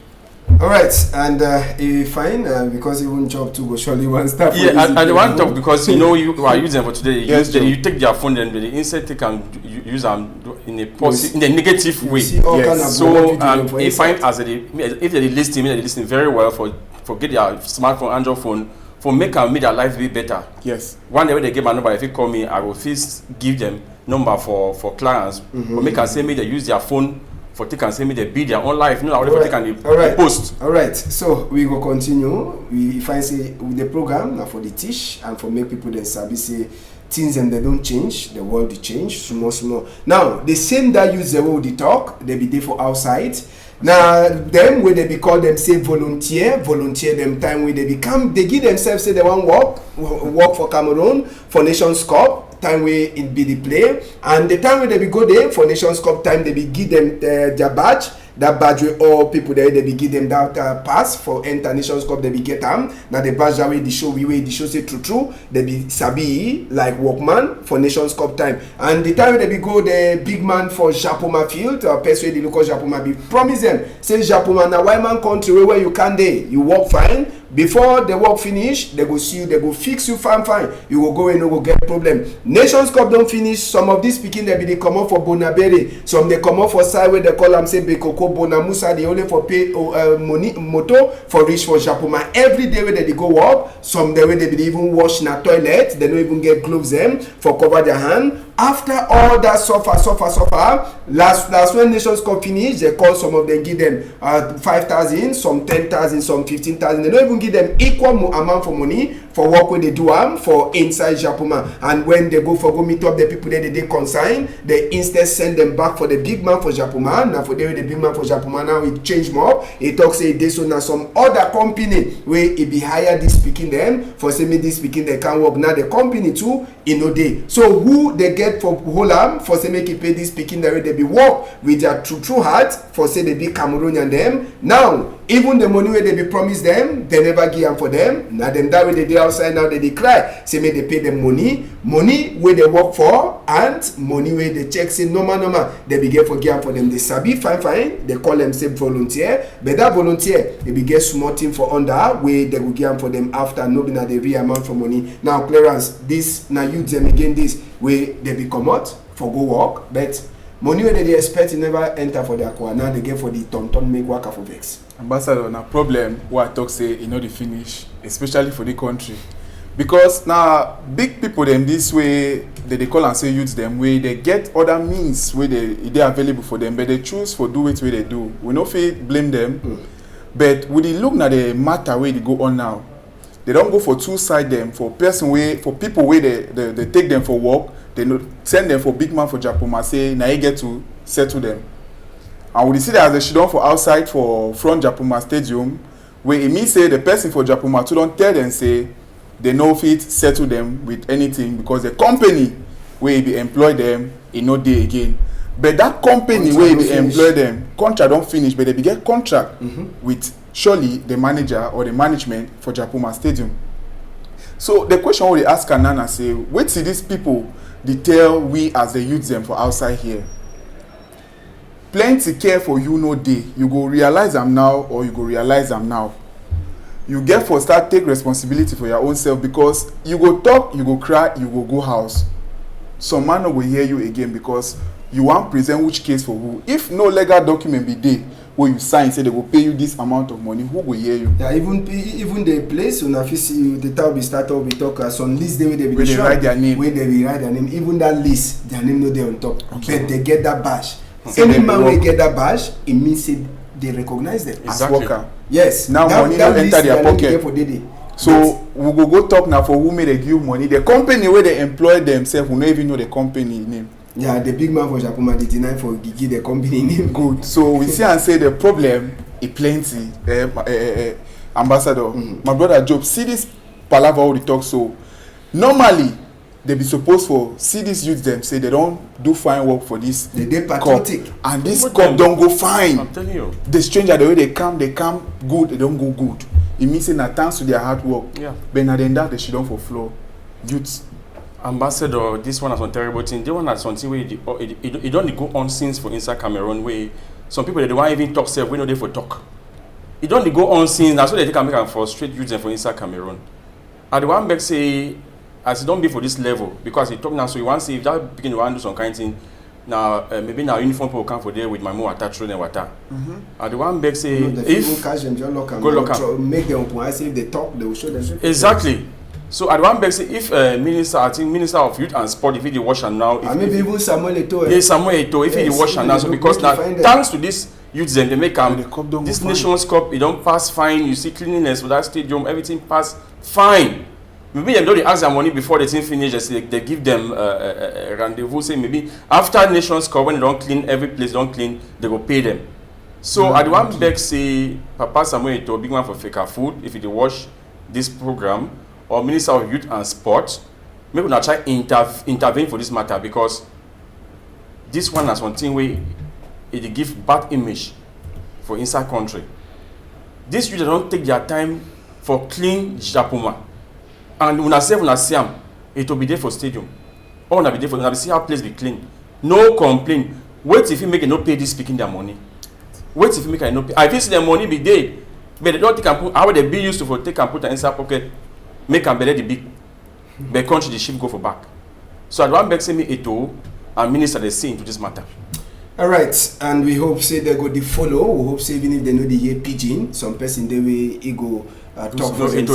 All right, and fine because even job too go surely one start. Yeah, and one talk because you know you are using for today. Yes, you take their phone and the inside take and use them in a positive, in a negative way. Yes. So if find as if they listen very well for get their smartphone, Android phone, for make their life be better. Yes. One day when they give my number, if you call me, I will first give them number for clients. Or make them say me they use their phone for take and say me they be their own life. You know, already for take and right. post. All right. So we will continue. We find say with the program now for the teach and for make people then sabi say things and they don't change. The world they change small. Now the same that use the way they talk, they be there for outside. Now them when they be called them say volunteer them time when they become they give themselves say they want work for Cameroon for Nations Cup time where it be the play and the time when they be go there for Nations Cup time they be give them their badge. That badge where all people there they be give them that pass for enter Nations Cup they be get them. Now the badge that way the show say true they be sabi like workman for Nations Cup time and the time when they be go the big man for Japoma field or person the local Japoma be promise them say Japoma na white man country where you can dey you work fine before the work finish they go see you they go fix you fine you will go and no go get problem. Nations Cup don't finish some of these speaking they be they come up for Bonabere some they come up for side where they call them say Bekoko Bonamusa they only for pay money moto for reach for Japoma every day where they go work some day where they be even wash na toilet they don't even get gloves them for cover their hand. After all that suffer last when Nations Cup finish they call some of them give them 5,000 some 10,000 some 15,000 they don't even give them equal amount for money for work when they do for inside Japoma and when they go meet up the people that they consign they instead send them back for the big man for Japoma. Now for the big man for Japoma now it change more it talks say this so now some other company where it be higher this speaking them for say me this speaking they can work now the company too in no day so who they get for Holam for say make it pay this speaking the way they be work with their true heart for say they be Cameroonian them now even the money where they be promised them they never give them for them now them that way they outside now they cry say make they pay them money where they work for and money where they check say normal they be get for give for them they sabi fine they call them say volunteer but that volunteer they be get small thing for under where they will give for them after no be na the real amount for money. Now clearance this now you them again this way they be come out for go work but money where they expect never enter for their car now they get for the ton make work for vex. Ambassador, na problem what I talk say you know the finish especially for the country because now big people them this way they call and say youths them way they get other means where they available for them but they choose for do it where they do we no fit blame them but when they look at the matter where they go on now they don't go for two side them for person way for people where they take them for work they no send them for big man for Japoma say now you get to settle them. And we see that as they should done for outside for front Japoma stadium where it means say the person for Japoma to don't tell them say they no fit settle them with anything because the company where be employ them in no day again but that company where be employ them contract don't finish but they be get contract with surely the manager or the management for Japoma stadium. So the question we ask Nana say wait see these people they tell we as the youths them for outside here plenty care for you no day you go realize them now or you go realize them now you get for start take responsibility for your own self because you go talk you go cry you go house some man no go hear you again because you want present which case for who if no legal document be there where you sign say they go pay you this amount of money who go hear you. Yeah, even the place when I see the town be start up we talk some list they where they be where they write their name where they be write their name even that list their name no there on top but they get that badge. So any man will get that badge it means they recognize them as worker. Yes. Now that, money that no enter their pocket. For so we go talk now for who may they give money. The company where they employ themselves will not even know the company name. Yeah, the big man for Japoma they deny for Gigi the company name. Good. So we see and say the problem is plenty. Ambassador, my brother Job, see this palaver we talk so normally they be supposed for see these youths them say they don't do fine work for this they patriotic cup and this cup don't go fine. I'm telling you. The stranger the way they come good they don't go good. It means say na thanks to their hard work. Yeah. But na then that they should don't for floor. Youths. Ambassador, this one has one terrible thing. They one has something where it don't go on since for inside Cameroon where some people they don't even talk self we know they for talk. It don't go on since that's why they can make and frustrate youths for inside Cameroon. And the one back say as it don't be for this level because he talk now so you want to see if that begin to want to do some kind of thing now maybe now uniform people come for there with my more attached and water and the one back say if catch them just lock go lock make them I say if they talk they will show them exactly So I want to say if minister, I think Minister of Youth and Sport, if he wash and now, and maybe even Samuel Eto'o. Yes, Samuel Eto'o, if he wash and now, so because now thanks to this youth, then they make this Nations Cup, it don't pass fine. You see cleanliness for that stadium, everything pass fine. Maybe they don't ask their money before the team finish. They give them a rendezvous. Say maybe after Nations Cup, when they don't clean every place, don't clean, they will pay them. So I want to say Papa Samuel Eto'o, big man for Faker Food, if he wash this program, or Minister of Youth and Sport, maybe not try intervene for this matter, because this one has one thing where it give bad image for inside country. This youth don't take their time for clean Japoma, and when I say it will be there for stadium. Or when I be there for see how place be clean. No complaint. Wait if you make it no pay this speaking their money. Wait if you make it no pay. I think their money be there, but they don't take and put how they be used to for take and put an inside pocket. Make and better the big, but country the ship go for back. So I want to say me Eto'o and minister they see into this matter. All right, and we hope say they go the follow. We hope say even if they know the year Pidgin, some person they will go talk for them.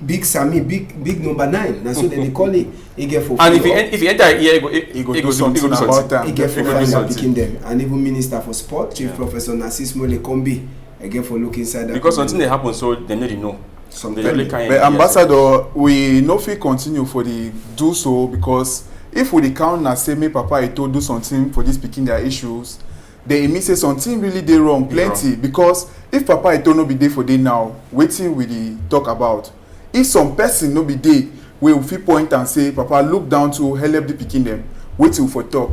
Big Sammy, big number 9. That's what they call it. He get for. And if he enter here, he go do something about that. He get for fire picking them, and even Minister for Sport, Chief Professor Narcis Mole-Kombi. Again for look inside that because something they happen, so they need to know. But Ambassador, we no fit continue for the do so, because if we the count and say me Papa Eto'o do something for this picking their issues, they mean say something really dey wrong plenty. Because if Papa Eto'o no be there for day now, waiting we dey talk about. If some person no be there, we will fit point and say Papa look down to help the picking them, waiting for talk.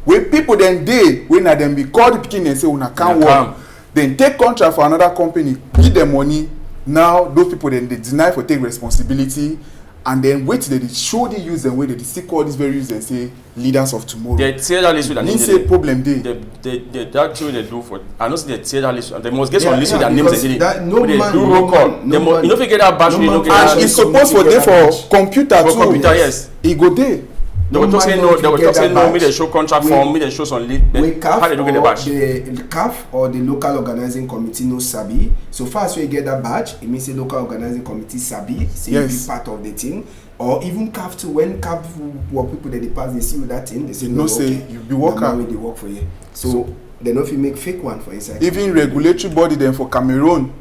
When people then dey when na them be call the picking and say una can't work. Then take contract for another company, give them money. Now those people then they deny for take responsibility, and then wait till they show the use and way they still call these very users and say leaders of tomorrow. They tear that list with an name. Say problem day. That's what they do for. I know they tear that list. They must get some list with their names and that no they man, do roll call. You know if you get that batch, you know and it's supposed for there for computer too. For computer, yes. It go there. They will talk say no. They will talk say no. Me they show contract form. Me they show some lead. How they do get the badge? The CAF or the local organizing committee no sabi. So far as we get that badge, it means the local organizing committee sabi. Say yes. Be part of the team. Or even CAF too. When CAF work people that they pass, they see with that thing. They say no. Say you be worker. They work for you. So they know if you make fake one for inside. Even regulatory body then for Cameroon,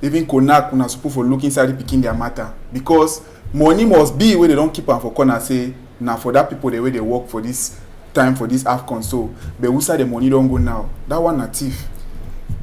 even Konak una supposed for look inside the picking their matter, because money must be where they don't keep am for corner say. Now for that people the way they work for this time for this AFCON, so but who say the money don't go now? That one a thief.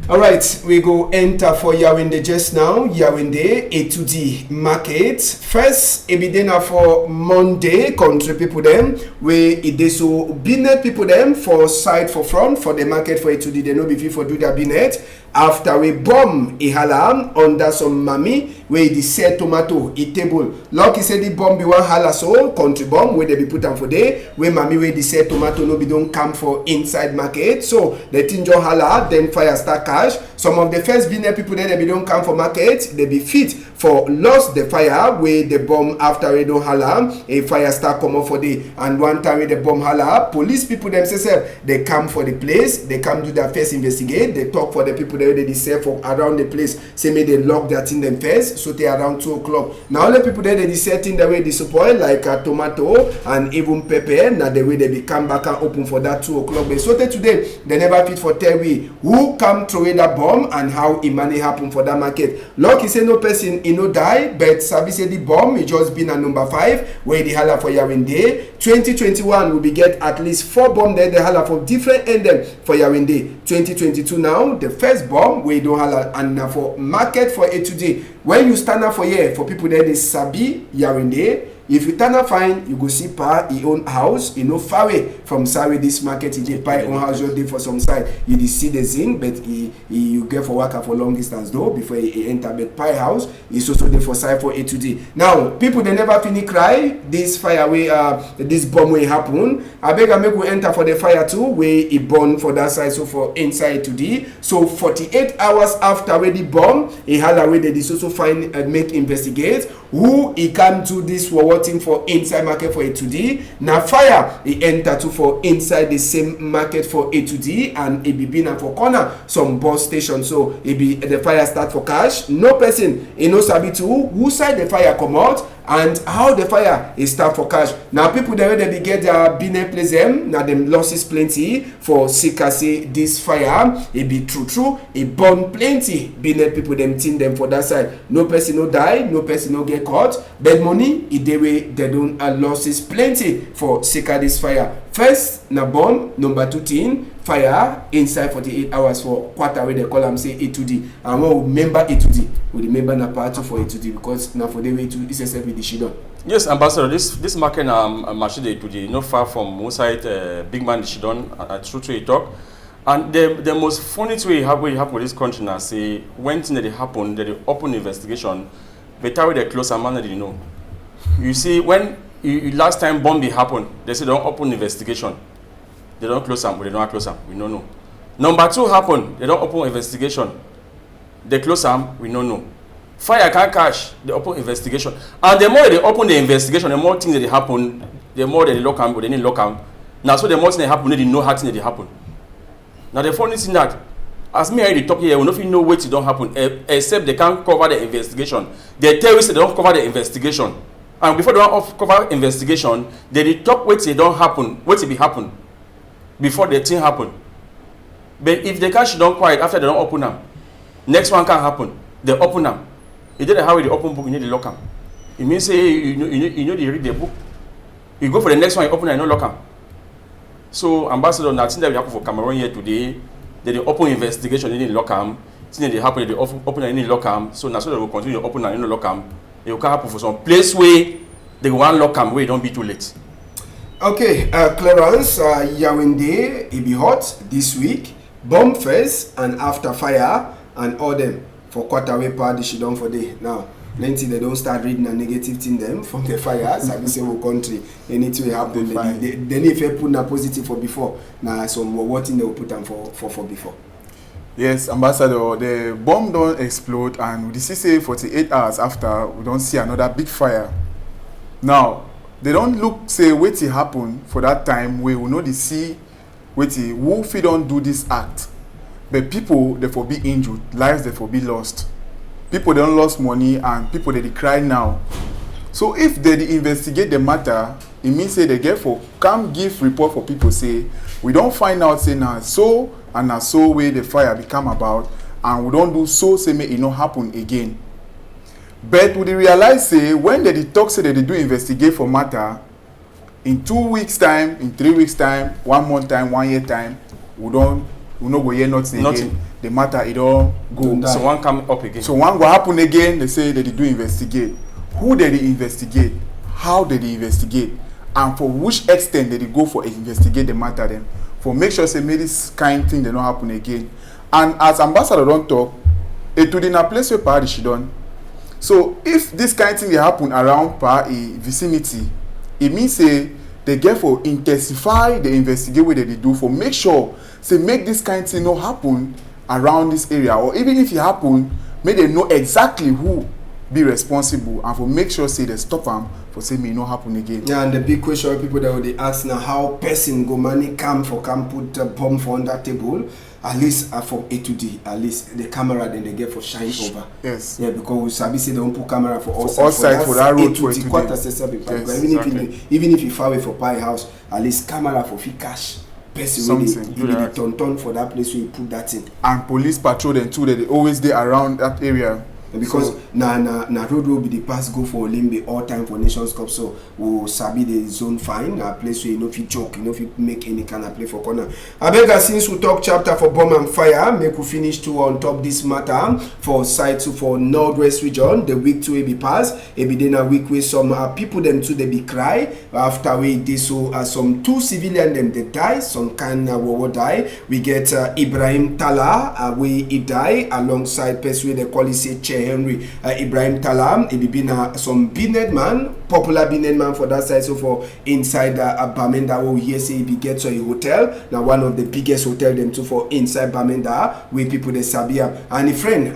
All right, we go enter for Yawende just now. Yawende A2D market. First, ebidena for Monday, country people them. We ide so binet people them for side for front for the market for A2D. They know before for do their binet. After we bomb hala under some mami where the sell tomato table. Lucky say the bomb be one hala so country bomb where they be put on for day. Where mami where the sell tomato no be don't come for inside market. So the tinjo hala then fire start cash. Some of the first business people there they be don't come for market. They be fit for lost the fire where the bomb after we don't hala a fire start come up for day. And one time with the bomb hala, police people themselves they come for the place. They come do their first investigate. They talk for the people they say for around the place, say may they lock that in them first, so they around 2 o'clock. Now all the people there they set in the way they spoil like tomato and even pepper. Now the way they become back and open for that 2 o'clock. But so today they never fit for tell we who come throw away that bomb and how it money happen for that market. Lucky say no person he no die, but Sabi say the bomb it just been a number 5 where the hala for Yawende. 2021 will be get at least 4 bomb there the hala for different end them for Yawende. 2022 now the first bomb we don't have and now for market for it today. When you stand up for here for people there they sabi Yawende. If you turn up fine, you go see Pa he own house, you know far away from Sawi this market. He did buy own house just there for some side. You did see the zing, but you get for worker for long distance though before he enter. But Pi house is also there for side for A today. Now people they never finish cry. This fire way this bomb will happen. I beg I make we enter for the fire too where it burn for that side so for inside today. So 48 hours after the bomb, he had a way that is also find make investigate who he can do this for working for inside market for A2D. Now fire he enter to for inside the same market for A2D, and it be been for corner some bus station. So it be the fire start for cash. No person he no sabi to who side the fire come out and how the fire is start for cash. Now people they already get their business place them. Now them losses plenty for Sika say this fire it be true it burn plenty business people them team them for that side. No person no die, no person no get caught. Bad money it the way they don't losses plenty for Sika this fire. First na burn, number 2 thing fire inside 48 hours for quarter where they call them say A2D. And when we remember A2D, we remember na part 2 for A2D because now for the way to SSF with the Shidon. Yes, Ambassador, this market machine A2D not far from one side big man the Shidon true talk. And the most funny thing we have with this country now say when thing that happen that they open investigation, better way they close a man that you know. You see when last time bombing happened, they say don't open investigation. They don't close them, but they don't close them. We don't know. Number 2 happened, they don't open investigation. They close them, we don't know. Fire can't catch, they open investigation. And the more they open the investigation, the more things that happen, the more they lock them, but they need lock them. Now so the more things that happen, they know how things that happen. Now the funny thing that as me I talk here, we don't know what don't happen, except they can't cover the investigation. They tell us they don't cover the investigation. And before they don't cover investigation, they talk what they don't happen, what will be happen before the thing happen. But if the cash don't quiet after they don't open them, next one can happen. They open them. It didn't how they open book, you need to lock them. It means say you know they read the book. You go for the next one, you open and you don't lock them. So Ambassador, nothing that will happen for Cameroon here today. They open investigation, they need to lock them. Things they happen, they open and they need to lock them. So now so they will continue to open and you know lock them. It will happen for some place where they want lock them where it don't be too late. Okay, Clarence, Yaoundé, it be hot this week. Bomb first and after fire and all them for quarter way party she done for day. Now, plenty they don't start reading a negative thing them from the fires. I say whole country. Anything will happen. They need to put a positive for before. Now some what thing they will put them for before. Yes, Ambassador, the bomb don't explode and we see 48 hours after we don't see another big fire. Now, they don't look say what happen for that time where we know they see who if don't do this act. But people they for be injured, lives they for be lost. People don't lost money and people they cry now. So if they investigate the matter, it means say they get for come give report for people say we don't find out say now so and now so way the fire become about and we don't do so say may it not happen again. But we realize say when they talk say they do investigate for matter in 2 weeks time, in 3 weeks time, 1 month time, 1 year time, we no go hear nothing again. The matter it all go. So one come up again. So one go happen again. They say that they do investigate. Who did they investigate? How did they investigate? And for which extent did they go for investigate the matter then? For make sure say may this kind thing they not happen again. And as Ambassador don't talk, it would in a place where party she done. So if this kind of thing they happen around a vicinity, it means say they get for intensify the investigate what they do for make sure say make this kind of thing not happen around this area, or even if it happen, may they know exactly who be responsible and for make sure say they stop them for say may not happen again. Yeah, and the big question people that would ask now how person go money come put a bomb for on that table. At least from A2D, at least the camera then they get for shine over. Yes. Yeah, because we sabi say they don't put camera for all sides for that road for A2D. Quarter yes, even if you far away for Pi house, at least camera for free cash. Person really turn for that place where you put that in. And police patrol them too. That they always there around that area. Because so, na road will be the pass go for Olimbe all time for Nations Cup, so we sabi the zone fine, a place where you know if you joke, you know if you make any kind of play for corner. I beg since we talk chapter for bomb and fire, make we finish too on top this matter for side 2 for Northwest region. The week 2 will be passed. It be then a week where some people them too they be cry after we did so some 2 civilian them they die, some kind of war die. We get Ibrahim Tala we he die alongside person they call it say Che Henry Ibrahim Talam. It be some business man, popular business man for that side. So for inside Bamenda, we hear say he get to a hotel. Now one of the biggest hotel them too for inside Bamenda, where people they sabia. And a friend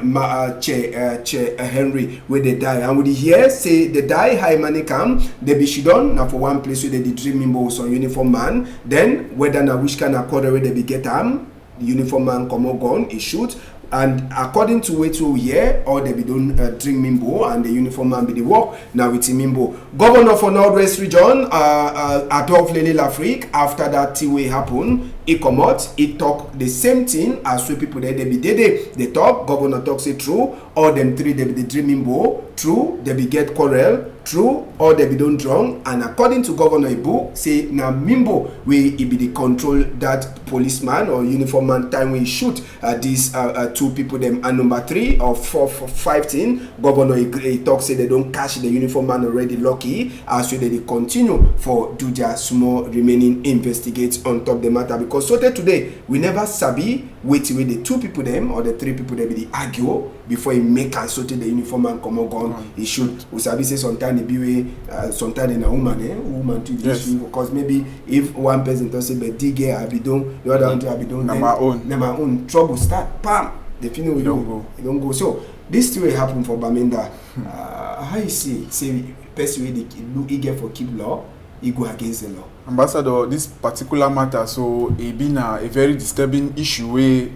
Henry where they die. And we hear say they die high money come, they be shidon now for one place where they dreaming boss on uniform man. Then whether na which kind of quarter where they be get the uniform man come on gun, he shoot. And according to what we hear, all they be done drink Mimbo and the uniform man be the work now with Mimbo. Governor for Northwest Region, Adolphe Lele Lafrique, after that T-way happen, he come out, he talk the same thing as three people there, they be they talk, governor talk say true, all them three they be the dream Mimbo, true, they be get quarrel, true, or they be done drunk, and according to Governor Ibu, say now Mimbo we he be the control that policeman or uniform man time we shoot these two people them, and number 3 or 4 for 15 Governor he talk say they don't catch the uniform man already lucky, as so they continue for do their small remaining investigate on top the matter, because so today we never sabi wait with the 2 people them or the 3 people them be argue before he make and so the uniform man come on gun he shoot. We sabi say sometimes it be way sometimes in a woman to this because maybe if one person does say but dig I be done, the other one I be done, my own trouble start pam the final we don't go. So this thing will happen for Bamenda. How you see say person wey dey look eager for keep law, he go against the law. Ambassador, this particular matter, so it been a very disturbing issue where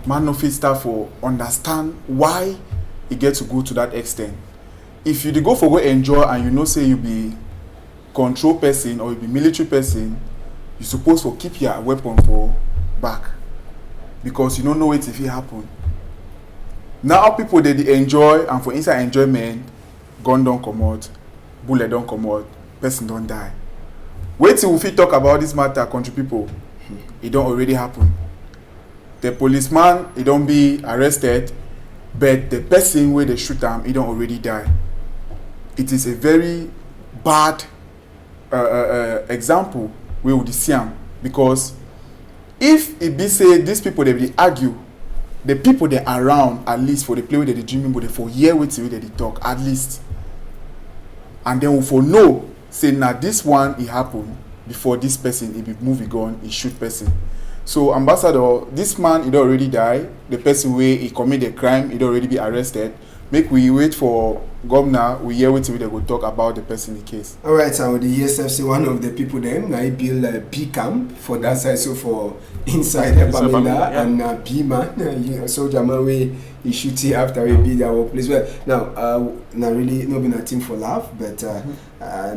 man no fit start for understand why it get to go to that extent. If you dey go for go enjoy and you know say you be control person or you be military person, you suppose to keep your weapon for back because you don't know what if it happen. Now people they enjoy and for inside enjoyment, gun don't come out, bullet don't come out, person don't die. Wait till we fit talk about this matter, country people. It don't already happen. The policeman, he don't be arrested, but the person where they shoot him, he don't already die. It is a very bad example we would see him, because if it be say these people they will argue, the people they around at least for the play where they dreaming, but they for hear what they talk at least, and then we for know say now this one it happened before this person it be movie gun he shoot person. So ambassador, this man he already die, the person where he commit the crime he already be arrested. Make we wait for governor, we hear what they go talk about the person in case. Alright, so the ESFC, one of the people them, now he build a B camp for that side, so for inside the Bamenda and B man, soldier man way he shoot it after we build our place. Well, now really not been a team for laugh, but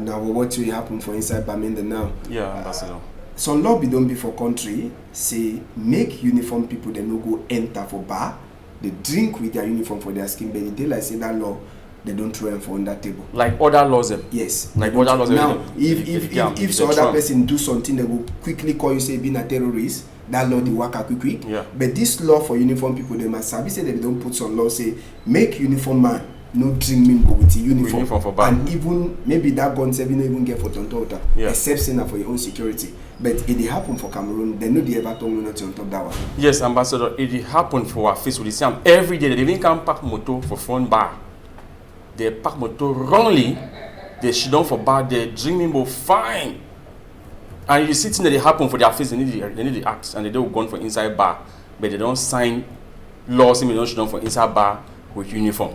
now what will happen for inside Bamenda now? Yeah, ambassador. Some law be done before country say make uniform people they no go enter for bar. They drink with their uniform for their skin, but the day like say that law, they don't throw them for on that table. Like other laws them? Yes. Like other laws. Now, if some other person do something, they will quickly call you say being a terrorist. That law they work out quick. Yeah. But this law for uniform people, they must sabi say they don't put some law say make uniform man no dreaming go with the uniform for bar. And even maybe that gun saving even get for tonto except saying for your own security. But it happen for Cameroon, they know the ever told not on top that one. Yes, ambassador, it happen for our face with the same every day. They even can park motor for front bar. They park motor wrongly, they sit down for bar, they dreaming but fine. And you see things that they happen for their face, they need the acts and they don't go for inside bar, but they don't sign laws, they don't sit down for inside bar with uniform.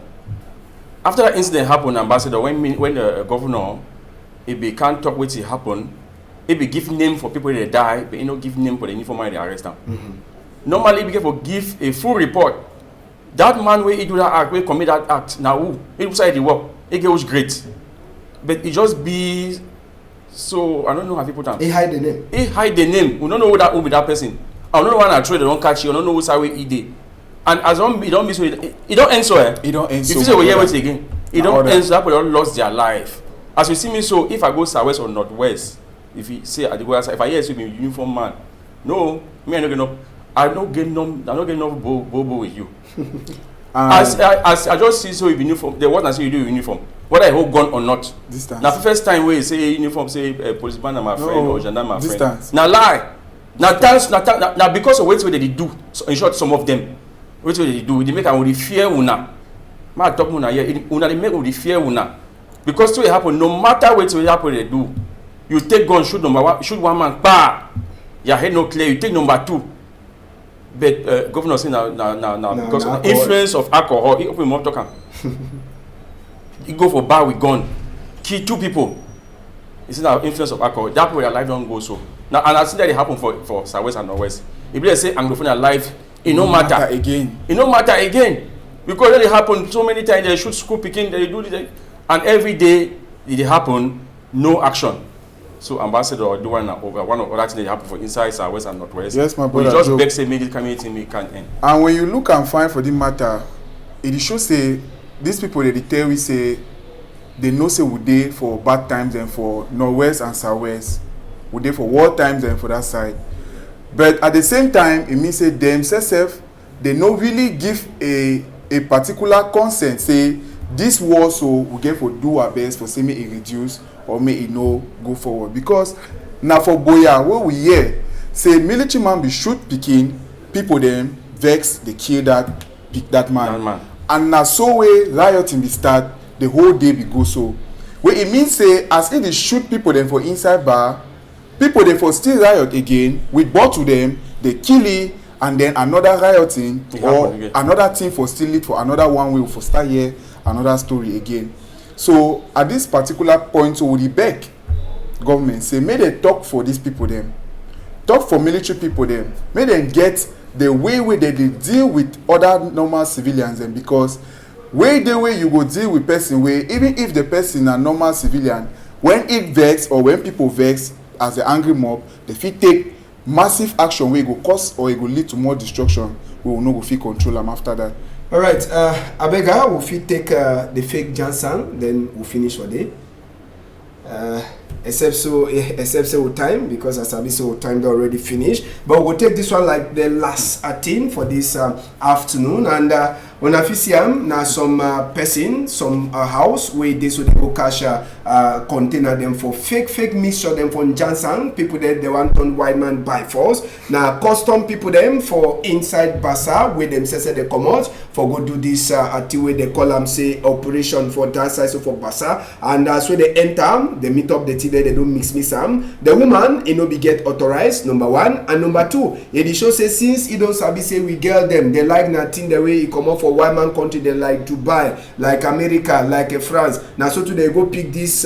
After that incident happened, ambassador, when the governor, if they can't talk what happened, if they give name for people that die, but you don't give name for the uniform and they arrest them. Normally, we give a full report. That man where he do that act, where commit that act, now who? He decide the work. He was great, but it just be so. I don't know how people time. He hide the name. He hide the name. We don't know who be that person. I don't know when I try, they don't catch you. I don't know who's how he did. And as long it don't be so, it don't end so. It don't end so. If you say we hear it again, it don't end so. That people don't lost their life. As you see me, so if I go southwest or northwest, if you say I go outside, if I hear you be uniform man, no, me I don't get enough bobo with you. As I just see so you be uniform, the what I say you do uniform, whether I hold gun or not. Distance. Now the first time where you say uniform, say policeman are my friend or gendarme my friend. Distance. Now lie. Now because of what they do, so in short, some of them, what they do, they make a fear una. Ma talk una here. Una dey make we fear una. Because to happen, no matter what will happen they do, you take gun, shoot one man, your head no clear, you take number 2. But governor say now because of influence of alcohol, he open mouth talk. He go for bar with gun, kill 2 people. It's now influence of alcohol. That way your life don't go so. Now and I see that it happen for Southwest and Northwest. If they say Anglophone life, it no matter again. It no matter again. Because it happen so many times they shoot school picking, they do this, and every day it happen, no action. So ambassador do one of other things that happen for inside Southwest and Northwest. Yes, my brother. We just beg say make this community we can end. And when you look and find for the matter, it shows say these people they tell we say they know say we dey for bad times and for Northwest and Southwest. We dey for war times and for that side. But at the same time, it means say themselves they no really give a particular consent say this war so we get for do our best for say may it reduce or may it no go forward. Because now for Boya where we hear say military man be shoot picking people them vex they kill that man. And now so way rioting be start the whole day be go so. Where it means say as if they shoot people them for inside bar, people them for still riot again with bottle them, they kill it, and then another rioting or another thing for still lead for another one way for start here another story again. So at this particular point, so would the beg government say may they talk for these people them, talk for military people them, may them get the way they deal with other normal civilians them, because the way you go deal with person way even if the person a normal civilian, when it vex or when people vex as the angry mob, they fit take massive action where it go cause or it go lead to more destruction. We will not go fit control them after that. All right, Abega, we'll fit take the fake Jansan, then we'll finish for day. Except so time, because as I so time already finished. But we'll take this one like the last 13 for this afternoon. And when I see now some person, some house where they so they go cash container them for fake mixture them for Jansan. People that they want on white man by force. Now custom people them for inside Basa where them say they come out for go do this at where they call them say operation for that side so for Basa. And so they enter, they meet up the team. They don't mix them. The woman, you know, be get authorized, number 1. And number 2, it show say since you don't sabi say we girl them, they like nothing the way it come up for white man country, they like Dubai, like America, like France. Now so today they go pick this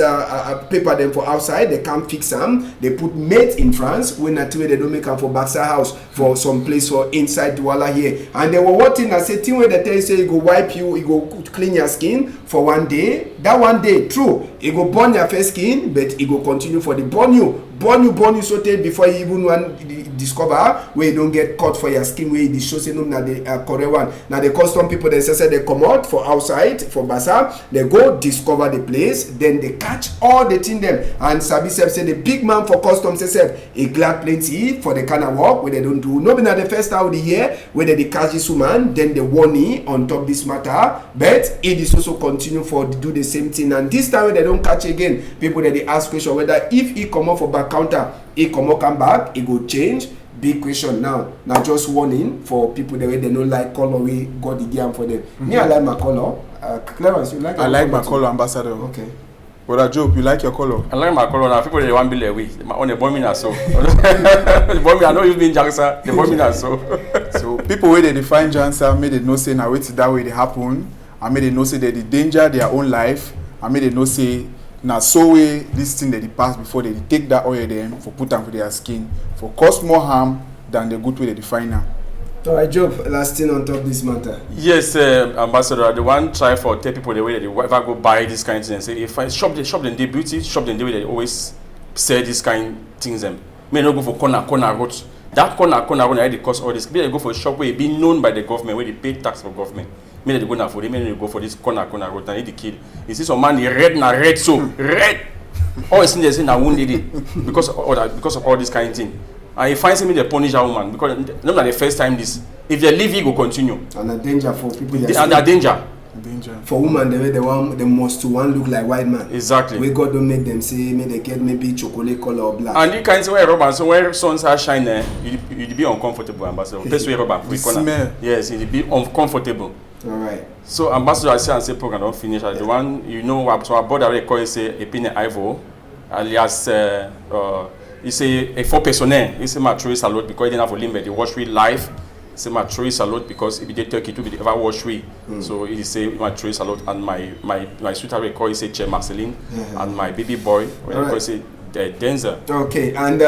paper them for outside, they can't fix them. They put mate in France, when that way they don't make them for Baxa house for some place for inside Douala here. And they were watching and say, thing where they tell you say you go wipe you, you go clean your skin for 1 day. That 1 day, true, it go burn your face skin, but it go continue for the burn you so take before you even want discover where you don't get caught for your skin where it shows no na the correct one. Now the custom people they say they come out for outside for Basa, they go discover the place, then they catch all the thing them. And Sabi say the big man for customs say a glad plenty for the kind of work where they don't do. No be na the first time of the year where they catch this woman, then they warn on top this matter, but it is also continue for do the same thing. And this time when they don't catch again, people that they ask question whether if he come up for back counter, he come back, he go change. Big question now just warning for people the way they don't like color we got the game for them. Me I like my color. Clarence, you like? I like my color, ambassador. Okay. But Job, you like your color? I like my color now. People they want be like we. My own the boy me na so. The boy me I know you been Jansa. The boy me na so. So people where they define Jansa, may they know say now wait that way they happen. I may they know say that the danger their own life. I may they know say now so way this thing that they pass before they take that oil them for put them for their skin for cause more harm than the good way they define now. Alright, Job, last thing on top of this matter. Yes, ambassador, the one try for tell people the way that they ever go buy this kind of thing and say if I shop them they beauty, shop them the way they always sell this kind of things them. May not go for corner road. That corner road they cost all this. May they go for a shop where it be known by the government, where they pay tax for government. May they go now for them, may they go for this corner road and the kid. You see some man the red so red. All thing they say now wounded it because of all this kind of thing. And he finds him in the punish a woman because not the first time this. If they leave, he go continue. And a danger for people. And a danger. For women, they must to one look like white man. Exactly. We God don't make them say may they get maybe chocolate color or black. And you can say where rubber, so where suns are shining, you'll be uncomfortable, ambassador. That's where rubber. The smell. Yes, it'll be uncomfortable. All right. So Ambassador, I say and say program don't finish. The one you know, so our board already call it say Epine Ivo, alias it's a 4 personnel. It's a mature salute because they didn't have a limit. They watch we live. It's a mature salute because if they take it to be ever watch we. So it is a mature salute and my sweetheart call it say Che Marceline and my baby boy when right. Call it Denzel. Okay, and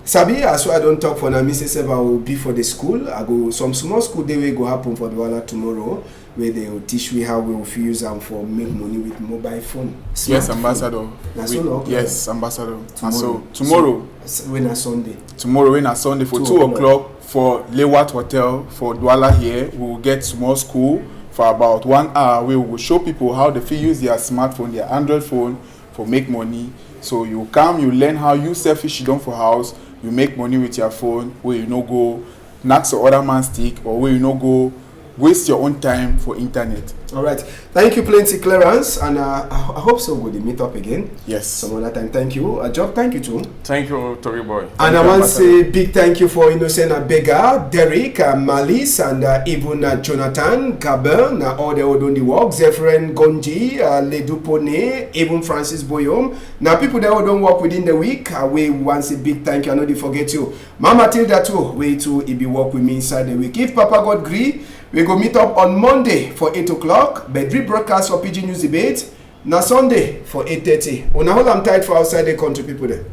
Sabi, as well, I don't talk for now. Mrs. Seba will be for the school. I go some small school day will go happen for the Wala tomorrow, where they will teach we how we will use them for make money with mobile phone. Yes, Ambassador. Yes, Ambassador. And so tomorrow, when a Sunday. Tomorrow when a Sunday for 2 o'clock for Lewat Hotel for Douala here, we will get small school for about 1 hour. We will show people how they use their smartphone, their Android phone for make money. So you come, you learn how you sell fish done for house, you make money with your phone, where you no go knock the other man's stick, or where you no go waste your own time for internet. All right. Thank you, plenty Clarence, and I hope so we'll meet up again. Yes. Some other time. Thank you. Job, thank you too. Thank you, Tory Boy. And I want to say big thank you for Innocent Abega, Derek, Malice, and even Jonathan, Gabin, all the old on the work, Zephyrin Gonji, Ledu Pone, even Francis Boyom. Now people that don't work within the week, we want to say big thank you. I know they forget you. Mama Tilda too, way to be work with me inside the week. If Papa God agree, we go meet up on Monday for 8 o'clock. Bedri broadcast for Pidgin News Debate. Na Sunday for 8:30. Una hold am tight for outside the country people there.